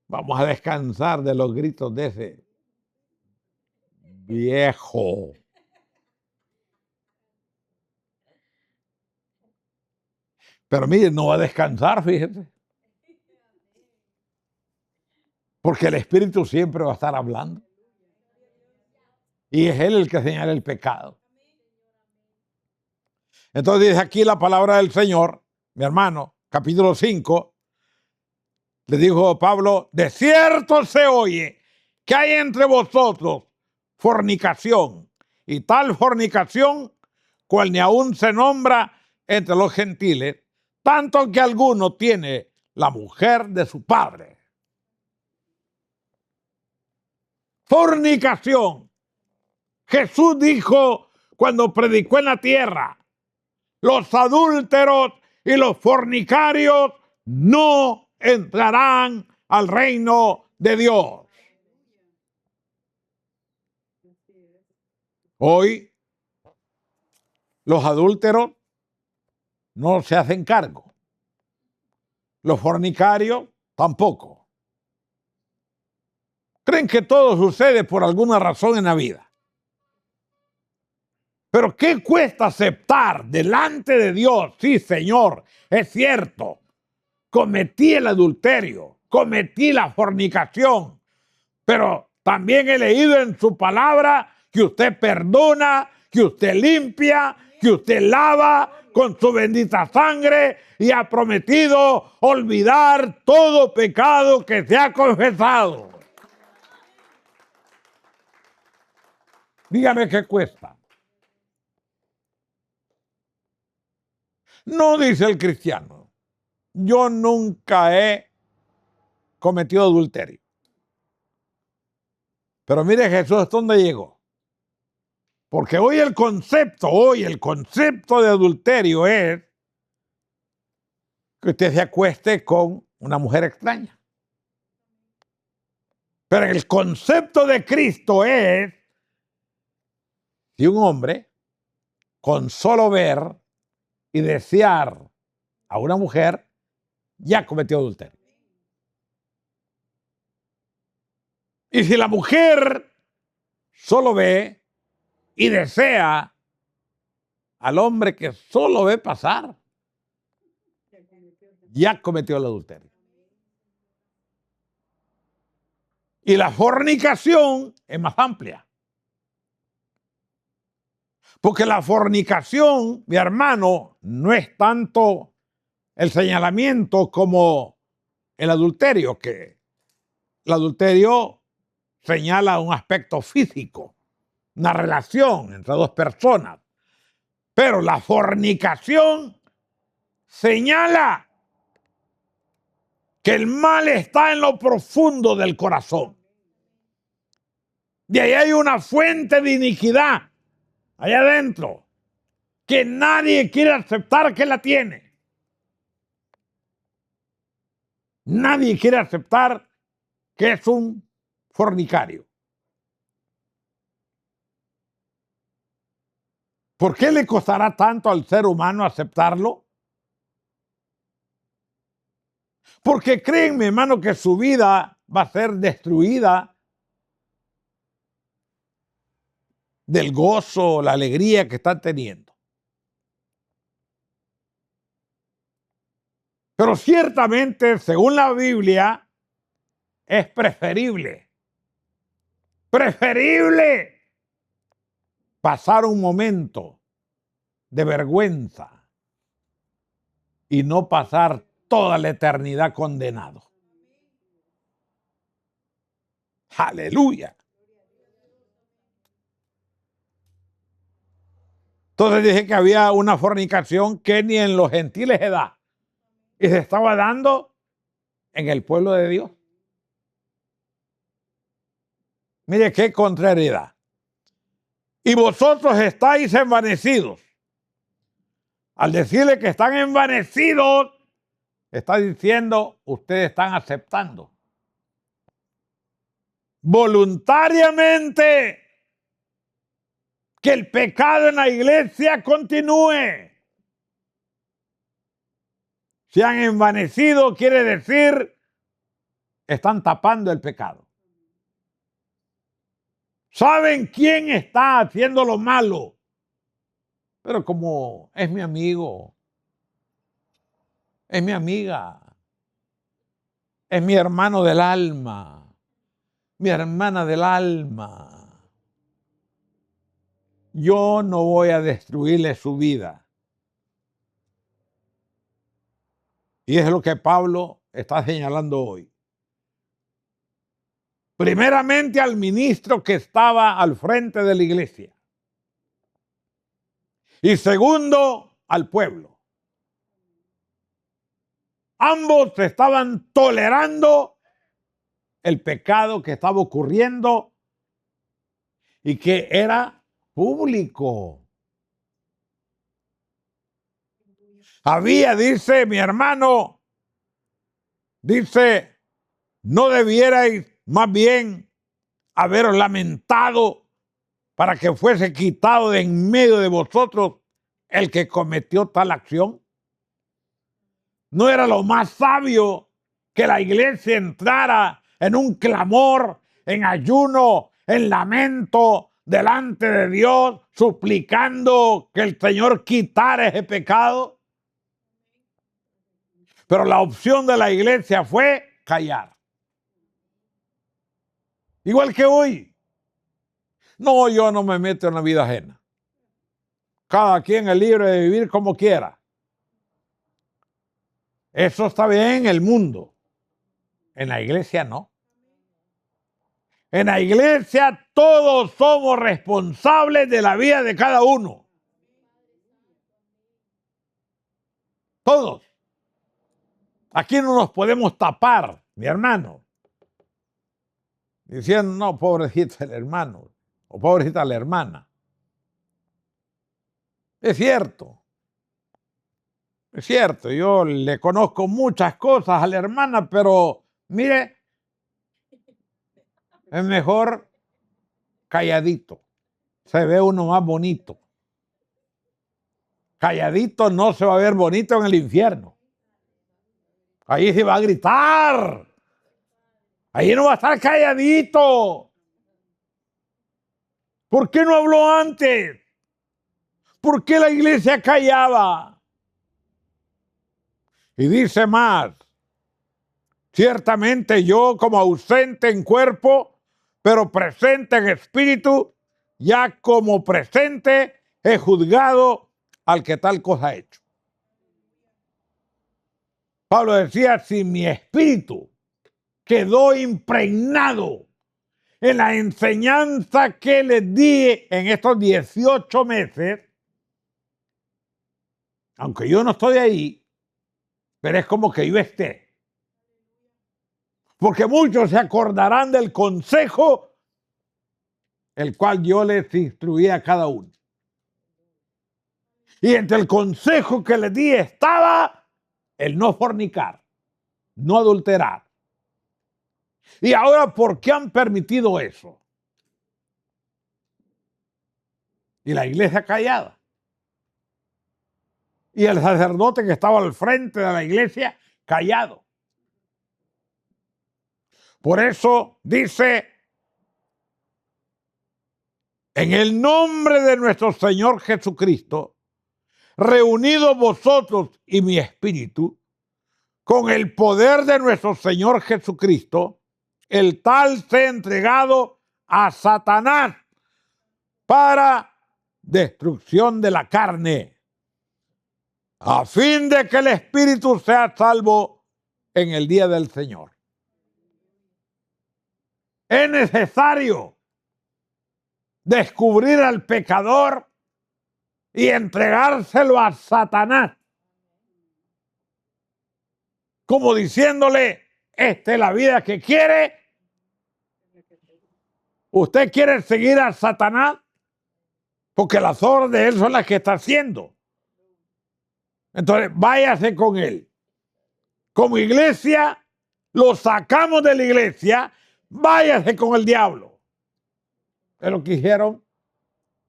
Vamos a descansar de los gritos de ese viejo. Pero mire, no va a descansar, fíjese. Porque el Espíritu siempre va a estar hablando. Y es Él el que señala el pecado. Entonces dice aquí la palabra del Señor, mi hermano, capítulo 5, le dijo Pablo, de cierto se oye que hay entre vosotros fornicación, y tal fornicación cual ni aún se nombra entre los gentiles, tanto que alguno tiene la mujer de su padre. Fornicación. Jesús dijo cuando predicó en la tierra, los adúlteros y los fornicarios no entrarán al reino de Dios. Hoy los adúlteros no se hacen cargo. Los fornicarios tampoco. Creen que todo sucede por alguna razón en la vida. Pero ¿qué cuesta aceptar delante de Dios? Sí, Señor, es cierto. Cometí el adulterio, cometí la fornicación, pero también he leído en su palabra que usted perdona, que usted limpia, que usted lava con su bendita sangre y ha prometido olvidar todo pecado que se ha confesado. Dígame qué cuesta. No dice el cristiano, yo nunca he cometido adulterio. Pero mire Jesús, ¿dónde llegó? Porque hoy el concepto de adulterio es que usted se acueste con una mujer extraña. Pero el concepto de Cristo es si un hombre con solo ver y desear a una mujer ya cometió adulterio. Y si la mujer solo ve y desea al hombre que solo ve pasar, ya cometió el adulterio. Y la fornicación es más amplia. Porque la fornicación, mi hermano, no es tanto el señalamiento como el adulterio, que el adulterio señala un aspecto físico, una relación entre dos personas. Pero la fornicación señala que el mal está en lo profundo del corazón. De ahí hay una fuente de iniquidad allá adentro que nadie quiere aceptar que la tiene. Nadie quiere aceptar que es un fornicario. ¿Por qué le costará tanto al ser humano aceptarlo? Porque créanme, hermano, que su vida va a ser destruida del gozo, la alegría que están teniendo. Pero ciertamente, según la Biblia, es preferible pasar un momento de vergüenza y no pasar toda la eternidad condenado. Aleluya. Entonces dije que había una fornicación que ni en los gentiles se da y se estaba dando en el pueblo de Dios. Mire qué contrariedad. Y vosotros estáis envanecidos. Al decirle que están envanecidos, está diciendo, ustedes están aceptando voluntariamente que el pecado en la iglesia continúe. se han envanecido, quiere decir, están tapando el pecado. Saben quién está haciendo lo malo, pero como es mi amigo, es mi amiga, es mi hermano del alma, mi hermana del alma, yo no voy a destruirle su vida. Y es lo que Pablo está señalando hoy. Primeramente al ministro que estaba al frente de la iglesia. Y segundo, al pueblo. Ambos estaban tolerando el pecado que estaba ocurriendo y que era público. Había, dice mi hermano, dice, no debierais más bien haberos lamentado para que fuese quitado de en medio de vosotros el que cometió tal acción. ¿No era lo más sabio que la iglesia entrara en un clamor, en ayuno, en lamento delante de Dios, suplicando que el Señor quitara ese pecado? Pero la opción de la iglesia fue callar. Igual que hoy. No, yo no me meto en la vida ajena. Cada quien es libre de vivir como quiera. Eso está bien en el mundo. En la iglesia no. En la iglesia todos somos responsables de la vida de cada uno. Todos. Aquí no nos podemos tapar, mi hermano. Diciendo, no, pobrecito el hermano o pobrecita la hermana. Es cierto. Es cierto, yo le conozco muchas cosas a la hermana, pero mire, es mejor calladito. Se ve uno más bonito. Calladito no se va a ver bonito en el infierno. Ahí se va a gritar. Ahí no va a estar calladito. ¿Por qué no habló antes? ¿Por qué la iglesia callaba? Y dice más, ciertamente yo como ausente en cuerpo, pero presente en espíritu, ya como presente he juzgado al que tal cosa ha hecho. Pablo decía, si mi espíritu quedó impregnado en la enseñanza que les di en estos 18 meses, aunque yo no estoy ahí, pero es como que yo esté. Porque muchos se acordarán del consejo el cual yo les instruía a cada uno. Y entre el consejo que les di estaba el no fornicar, no adulterar. Y ahora, ¿por qué han permitido eso? Y la iglesia callada. Y el sacerdote que estaba al frente de la iglesia callado. Por eso dice, en el nombre de nuestro Señor Jesucristo, reunidos vosotros y mi espíritu, con el poder de nuestro Señor Jesucristo, el tal sea entregado a Satanás para destrucción de la carne, a fin de que el espíritu sea salvo en el día del Señor. Es necesario descubrir al pecador y entregárselo a Satanás, como diciéndole, esta es la vida que quiere. ¿Usted quiere seguir a Satanás? Porque las obras de él son las que está haciendo. Entonces, váyase con él. Como iglesia, lo sacamos de la iglesia, váyase con el diablo. Es lo que dijeron,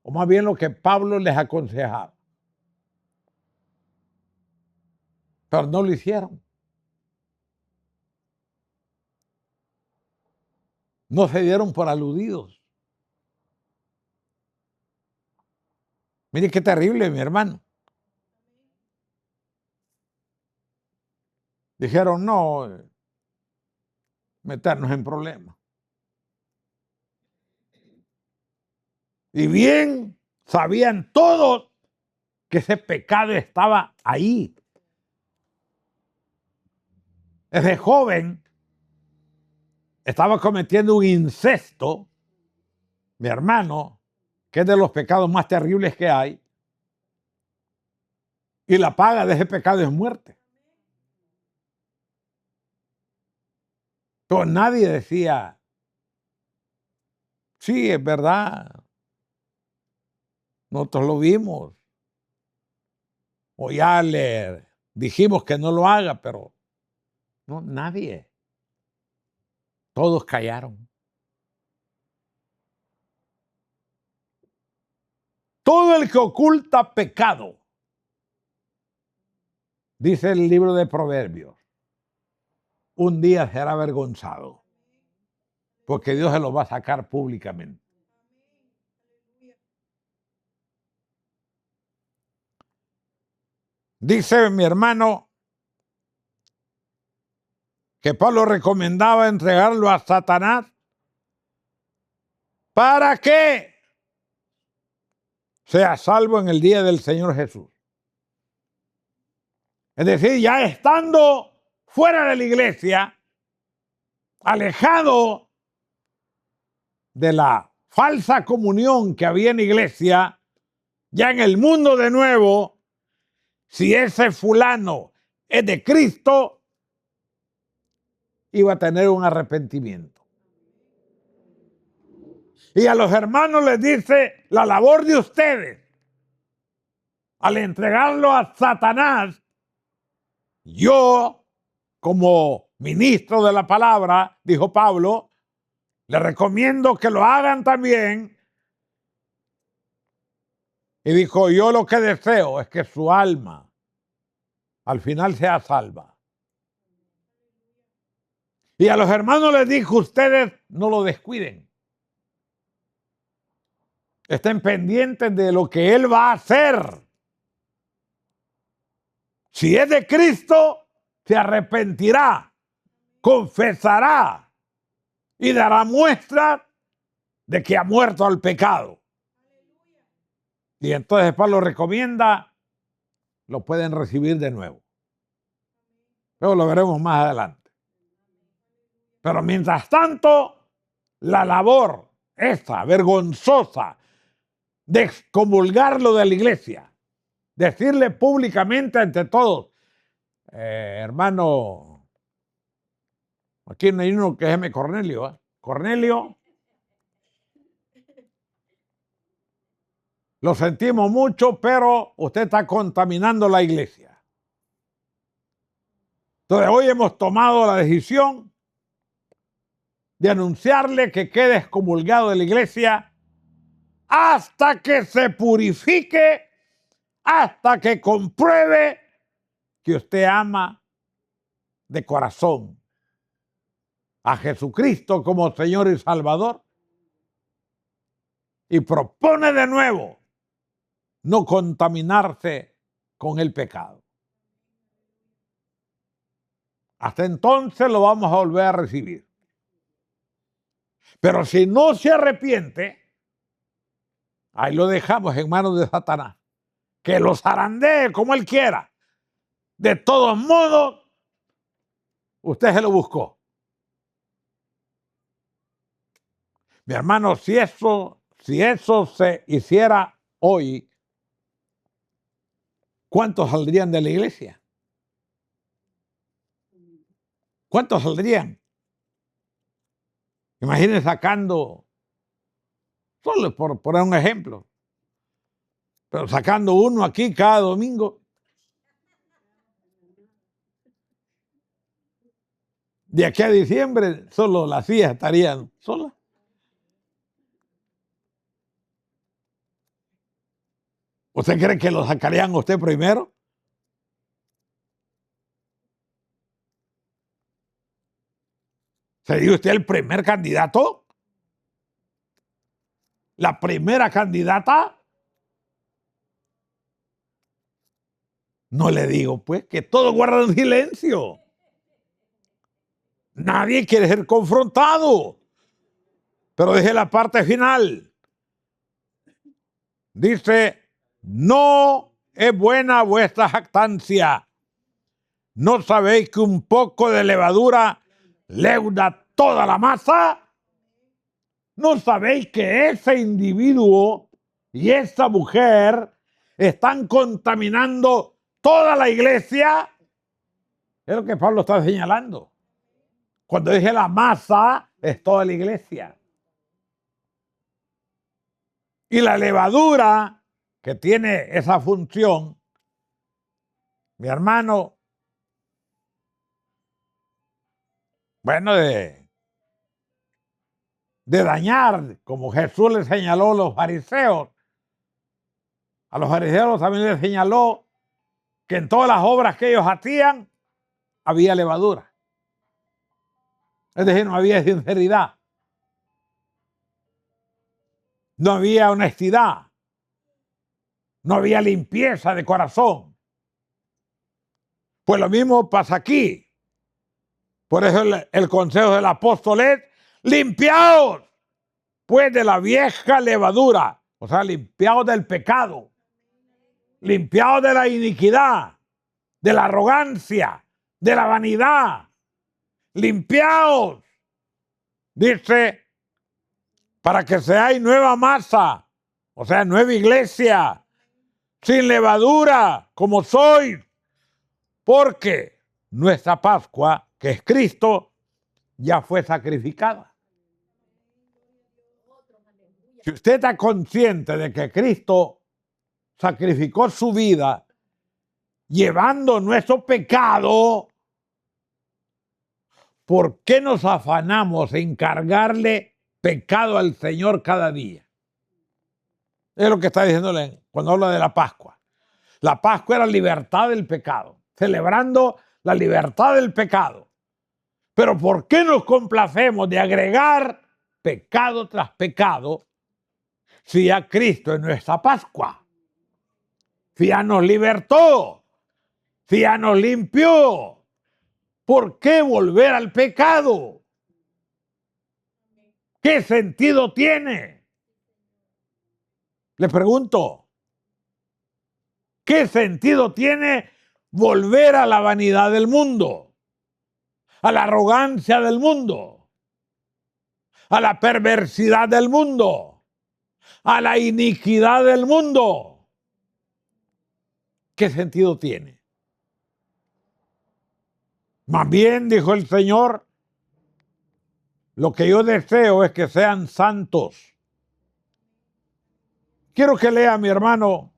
o más bien lo que Pablo les aconsejaba. pero no lo hicieron. No se dieron por aludidos. Mire qué terrible, mi hermano. Dijeron, no, meternos en problemas. Y bien sabían todos que ese pecado estaba ahí. Ese joven estaba cometiendo un incesto, mi hermano, que es de los pecados más terribles que hay. Y la paga de ese pecado es muerte. Pero nadie decía, sí, es verdad, nosotros lo vimos. O ya le dijimos que no lo haga, pero no, nadie. Todos callaron. Todo el que oculta pecado, dice el libro de Proverbios, un día será avergonzado, porque Dios se lo va a sacar públicamente. Dice mi hermano que Pablo recomendaba entregarlo a Satanás. ¿Para qué? Sea salvo en el día del Señor Jesús. Es decir, ya estando fuera de la iglesia, alejado de la falsa comunión que había en la iglesia, ya en el mundo de nuevo, si ese fulano es de Cristo, iba a tener un arrepentimiento. Y a los hermanos les dice, la labor de ustedes, al entregarlo a Satanás, yo, como ministro de la palabra, dijo Pablo, les recomiendo que lo hagan también. Y dijo, yo lo que deseo es que su alma al final sea salva. Y a los hermanos les dijo, ustedes no lo descuiden. Estén pendientes de lo que Él va a hacer. Si es de Cristo, se arrepentirá, confesará y dará muestra de que ha muerto al pecado. Y entonces Pablo recomienda, lo pueden recibir de nuevo. Luego lo veremos más adelante. Pero mientras tanto, la labor esa vergonzosa de excomulgarlo de la iglesia, decirle públicamente ante todos, hermano, aquí no hay uno que se llame Cornelio, ¿eh? Cornelio, lo sentimos mucho, pero usted está contaminando la iglesia. Entonces hoy hemos tomado la decisión de anunciarle que quede excomulgado de la iglesia hasta que se purifique, hasta que compruebe que usted ama de corazón a Jesucristo como Señor y Salvador y propone de nuevo no contaminarse con el pecado. Hasta entonces lo vamos a volver a recibir. Pero si no se arrepiente, ahí lo dejamos en manos de Satanás, que lo zarandee como él quiera. De todos modos, usted se lo buscó. Mi hermano, si eso se hiciera hoy, ¿cuántos saldrían de la iglesia? ¿Cuántos saldrían? Imagínense sacando, solo por poner un ejemplo, pero sacando uno aquí cada domingo. De aquí a diciembre, solo las sillas estarían solas. ¿Usted cree que lo sacarían usted primero? ¿Sería usted el primer candidato? ¿La primera candidata? No le digo, pues, que todos guardan silencio. Nadie quiere ser confrontado. Pero dije la parte final. Dice, no es buena vuestra jactancia. ¿No sabéis que un poco de levadura leuda toda la masa? ¿No sabéis que ese individuo y esa mujer están contaminando toda la iglesia? Es lo que Pablo está señalando. Cuando dije la masa, es toda la iglesia. Y la levadura, que tiene esa función, mi hermano, bueno, de dañar, como Jesús le señaló a los fariseos. A los fariseos también les señaló que en todas las obras que ellos hacían había levadura. Es decir, no había sinceridad. No había honestidad. No había limpieza de corazón. Pues lo mismo pasa aquí. Por eso el consejo del apóstol es: limpiaos pues de la vieja levadura. O sea, limpiaos del pecado. Limpiaos de la iniquidad, de la arrogancia, de la vanidad. Limpiaos, dice, para que seáis nueva masa, o sea, nueva iglesia, sin levadura, como sois, porque nuestra Pascua, que es Cristo, ya fue sacrificada. Si usted está consciente de que Cristo sacrificó su vida llevando nuestro pecado, ¿por qué nos afanamos en cargarle pecado al Señor cada día? Es lo que está diciéndole cuando habla de la Pascua. La Pascua era libertad del pecado, celebrando la libertad del pecado. Pero ¿por qué nos complacemos de agregar pecado tras pecado si ya Cristo es nuestra Pascua? Si ya nos libertó, si ya nos limpió, ¿por qué volver al pecado? ¿Qué sentido tiene? Le pregunto, ¿qué sentido tiene volver a la vanidad del mundo, a la arrogancia del mundo, a la perversidad del mundo, a la iniquidad del mundo? ¿Qué sentido tiene? Más bien, dijo el Señor, lo que yo deseo es que sean santos. Quiero que lea, mi hermano,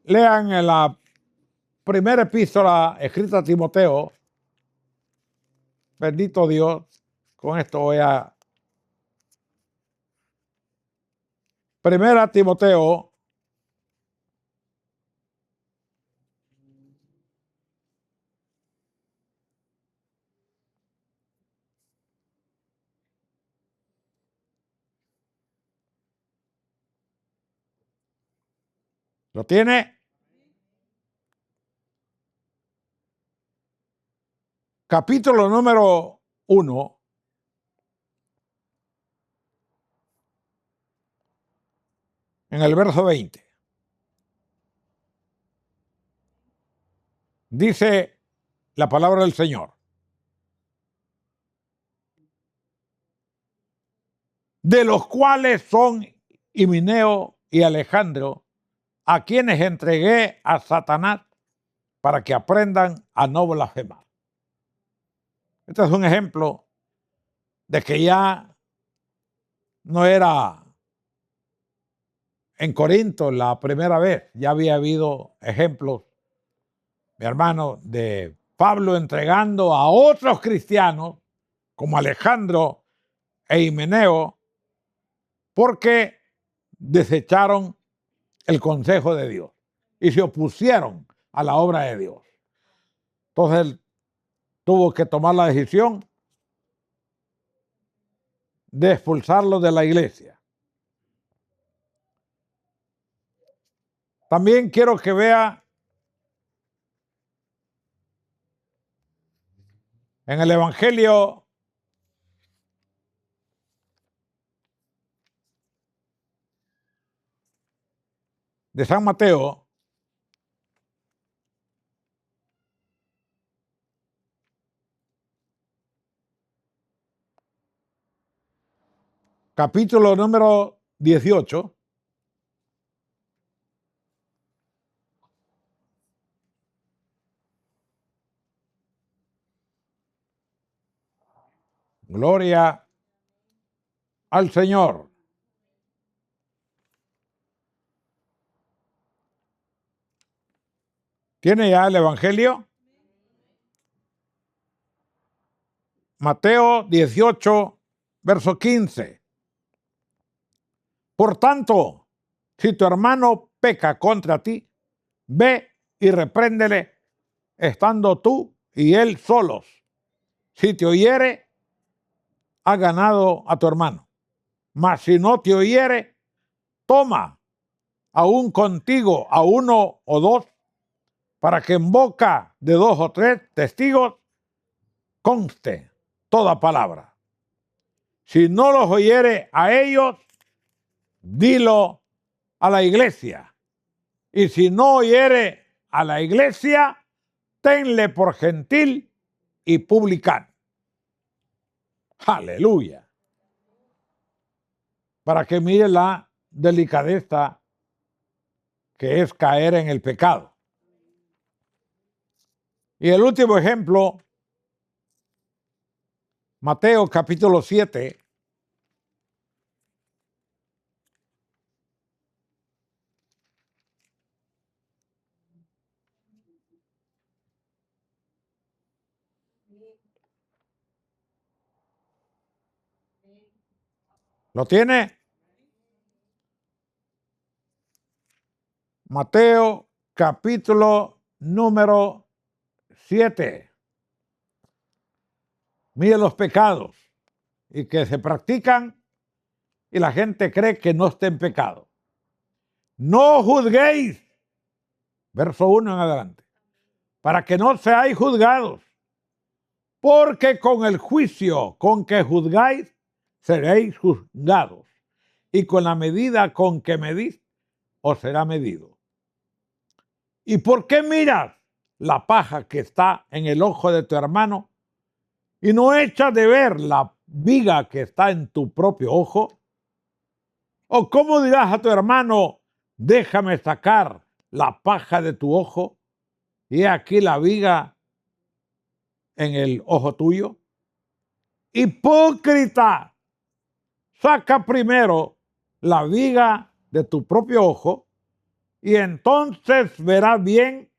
lean en la primera epístola escrita a Timoteo. Bendito Dios, con esto voy a... Primera Timoteo, ¿lo tiene? Capítulo número 1, en el verso 20. Dice la palabra del Señor: de los cuales son Himeneo y Alejandro, a quienes entregué a Satanás para que aprendan a no blasfemar. Este es un ejemplo de que ya no era en Corinto la primera vez, ya había habido ejemplos, mi hermano, de Pablo entregando a otros cristianos como Alejandro e Himeneo porque desecharon el consejo de Dios y se opusieron a la obra de Dios. Entonces él tuvo que tomar la decisión de expulsarlos de la iglesia. También quiero que vea en el Evangelio de San Mateo, capítulo número 18. Gloria al Señor. ¿Tiene ya el Evangelio? Mateo 18, verso 15. Por tanto, si tu hermano peca contra ti, ve y repréndele, estando tú y él solos. Si te oyere, has ganado a tu hermano. Mas si no te oyere, toma aún contigo a uno o dos, para que en boca de dos o tres testigos conste toda palabra. Si no los oyere a ellos, dilo a la iglesia. Y si no oyere a la iglesia, tenle por gentil y publicano. Aleluya. Para que mire la delicadeza que es caer en el pecado. Y el último ejemplo, Mateo capítulo 7. ¿Lo tiene? Mateo capítulo número 7. Mire los pecados y que se practican y la gente cree que no está en pecado. No juzguéis, verso 1 en adelante, para que no seáis juzgados, porque con el juicio con que juzgáis, seréis juzgados, y con la medida con que medís, os será medido. ¿Y por qué miras la paja que está en el ojo de tu hermano y no echas de ver la viga que está en tu propio ojo? ¿O cómo dirás a tu hermano, déjame sacar la paja de tu ojo y he aquí la viga en el ojo tuyo? Hipócrita, saca primero la viga de tu propio ojo y entonces verás bien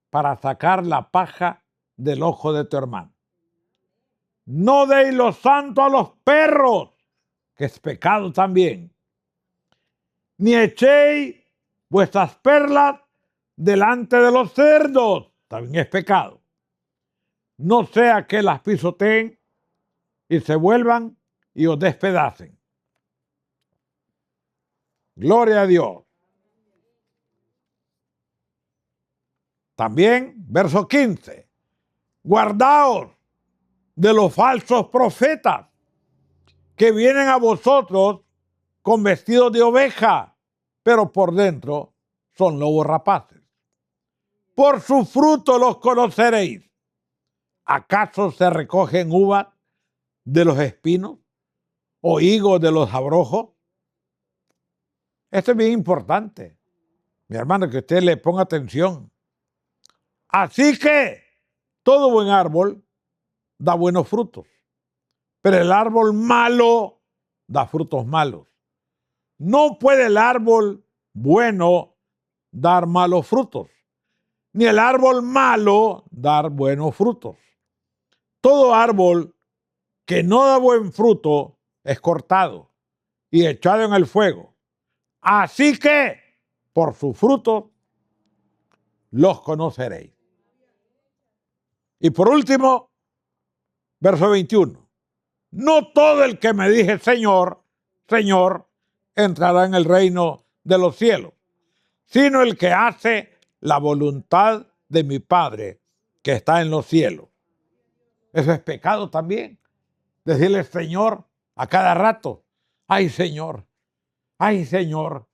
para sacar la paja del ojo de tu hermano. No deis lo santo a los perros, que es pecado también. Ni echéis vuestras perlas delante de los cerdos, también es pecado. No sea que las pisoteen y se vuelvan y os despedacen. Gloria a Dios. También, verso 15. Guardaos de los falsos profetas que vienen a vosotros con vestidos de oveja, pero por dentro son lobos rapaces. Por su fruto los conoceréis. ¿Acaso se recogen uvas de los espinos o higos de los abrojos? Esto es bien importante, mi hermano, que usted le ponga atención. Así que todo buen árbol da buenos frutos, pero el árbol malo da frutos malos. No puede el árbol bueno dar malos frutos, ni el árbol malo dar buenos frutos. Todo árbol que no da buen fruto es cortado y echado en el fuego. Así que por sus frutos los conoceréis. Y por último, verso 21. No todo el que me dije Señor, Señor, entrará en el reino de los cielos, sino el que hace la voluntad de mi Padre que está en los cielos. Eso es pecado también. Decirle Señor a cada rato. Ay, Señor. Ay, Señor.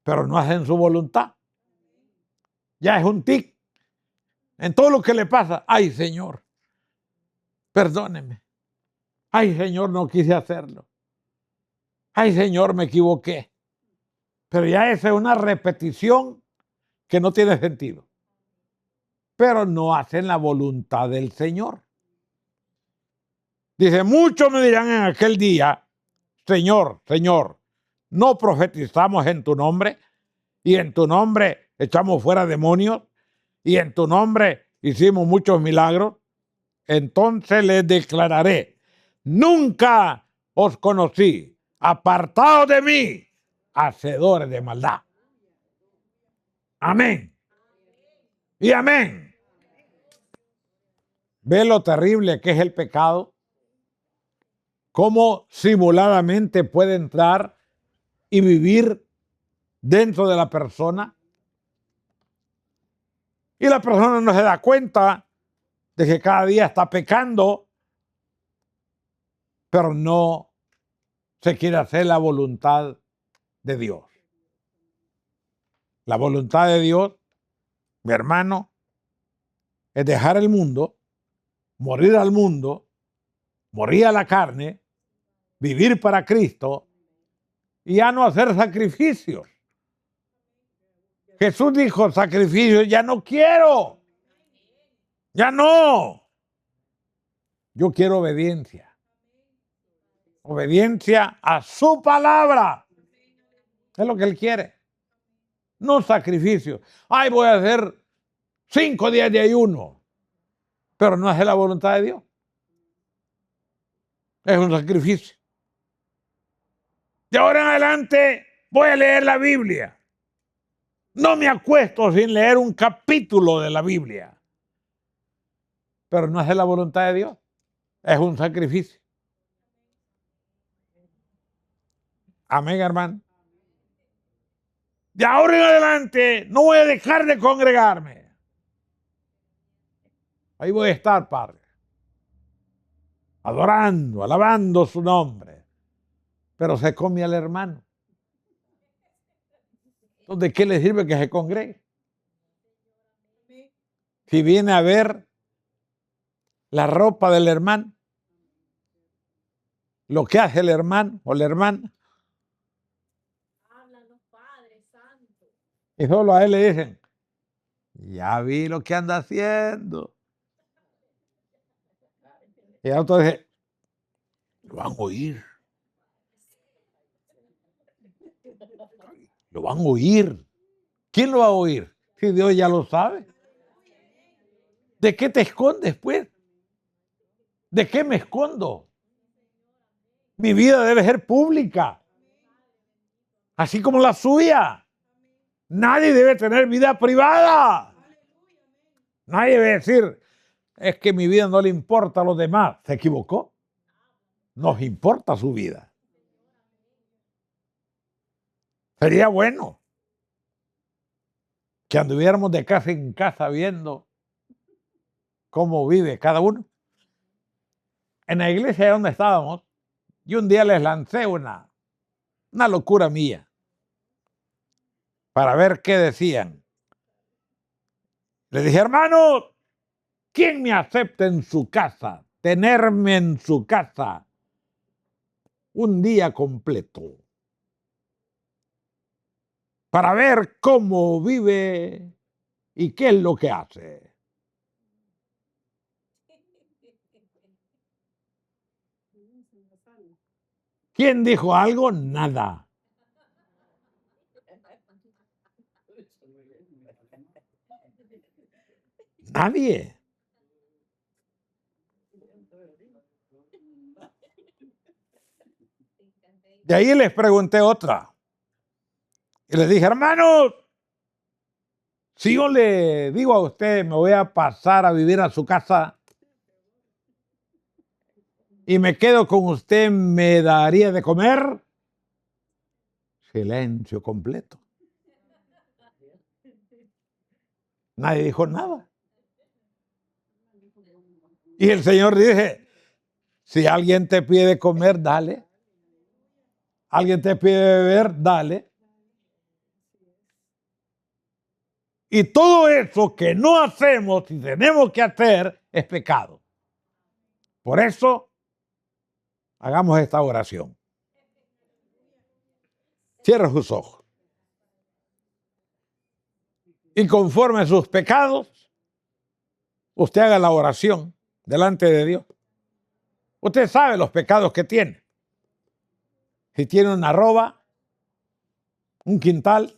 Pero no hacen su voluntad. Ya es un tic. En todo lo que le pasa. Ay, Señor. Perdóneme. Ay, Señor, no quise hacerlo. Ay, Señor, me equivoqué. Pero ya esa es una repetición que no tiene sentido. Pero no hacen la voluntad del Señor. Dice, muchos me dirán en aquel día, Señor, Señor, ¿no profetizamos en tu nombre? Y en tu nombre echamos fuera demonios. Y en tu nombre hicimos muchos milagros. Entonces les declararé, nunca os conocí, apartados de mí, hacedores de maldad. Amén. Y amén. ¿Ve lo terrible que es el pecado? Cómo simuladamente puede entrar y vivir dentro de la persona. Y la persona no se da cuenta de que cada día está pecando, pero no se quiere hacer la voluntad de Dios. La voluntad de Dios, mi hermano, es dejar el mundo, morir al mundo, morir a la carne, vivir para Cristo y ya no hacer sacrificios. Jesús dijo, sacrificios ya no quiero. Ya no. Yo quiero obediencia. Obediencia a su palabra. Es lo que Él quiere. No sacrificio. Ay, voy a hacer 5 días de ayuno. Pero no es la voluntad de Dios. Es un sacrificio. De ahora en adelante voy a leer la Biblia. No me acuesto sin leer un capítulo de la Biblia. Pero no es la voluntad de Dios. Es un sacrificio. Amén, hermano. De ahora en adelante no voy a dejar de congregarme. Ahí voy a estar, Padre. Adorando, alabando su nombre. Pero se come al hermano. Entonces, ¿de qué le sirve que se congregue? Si viene a ver la ropa del hermano, lo que hace el hermano o la hermana, y solo a él le dicen, ya vi lo que anda haciendo. Y el otro dice, lo van a oír. Lo van a oír. ¿Quién lo va a oír? Si Dios ya lo sabe. ¿De qué te escondes, pues? ¿De qué me escondo? Mi vida debe ser pública, así como la suya. Nadie debe tener vida privada. Nadie debe decir, es que mi vida no le importa a los demás. ¿Se equivocó? Nos importa su vida. Sería bueno que anduviéramos de casa en casa viendo cómo vive cada uno. En la iglesia donde estábamos, yo un día les lancé una locura mía para ver qué decían. Les dije, hermano, ¿quién me acepta en su casa? Tenerme en su casa un día completo para ver cómo vive y qué es lo que hace. ¿Quién dijo algo? Nada. Nadie. De ahí les pregunté otra. Y les dije, hermanos, Si yo le digo a usted, me voy a pasar a vivir a su casa y me quedo con usted, ¿me daría de comer? Silencio completo. Nadie dijo nada. Y el Señor dice, si alguien te pide comer, dale. Alguien te pide beber, dale. Y todo eso que no hacemos y tenemos que hacer es pecado. Por eso, hagamos esta oración. Cierre sus ojos. Y conforme a sus pecados, usted haga la oración delante de Dios. Usted sabe los pecados que tiene. Si tiene una arroba, un quintal,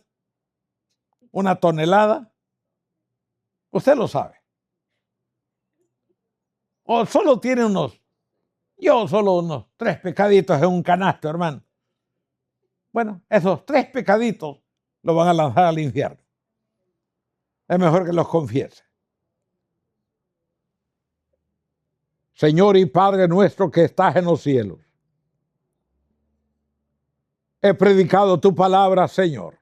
una tonelada, usted lo sabe. O solo tiene unos 3 pecaditos en un canasto, hermano. Bueno, esos 3 pecaditos los van a lanzar al infierno. Es mejor que los confiese. Señor y Padre nuestro que estás en los cielos, he predicado tu palabra, Señor.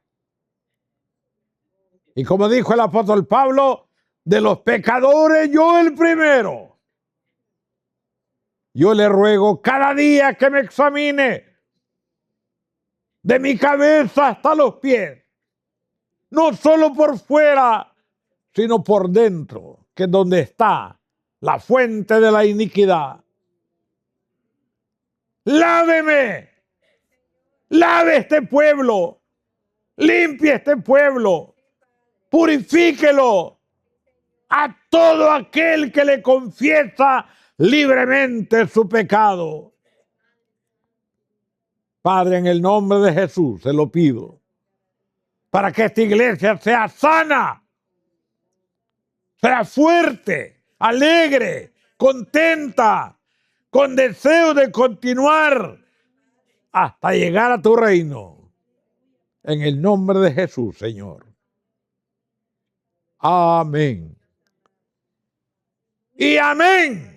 Y como dijo el apóstol Pablo, de los pecadores yo el primero. Yo le ruego cada día que me examine de mi cabeza hasta los pies, no solo por fuera, sino por dentro, que es donde está la fuente de la iniquidad. Láveme, lave este pueblo, limpie este pueblo, purifíquelo a todo aquel que le confiesa libremente su pecado. Padre, en el nombre de Jesús se lo pido, para que esta iglesia sea sana, sea fuerte, alegre, contenta, con deseo de continuar hasta llegar a tu reino. En el nombre de Jesús, Señor. Amén. Y amén.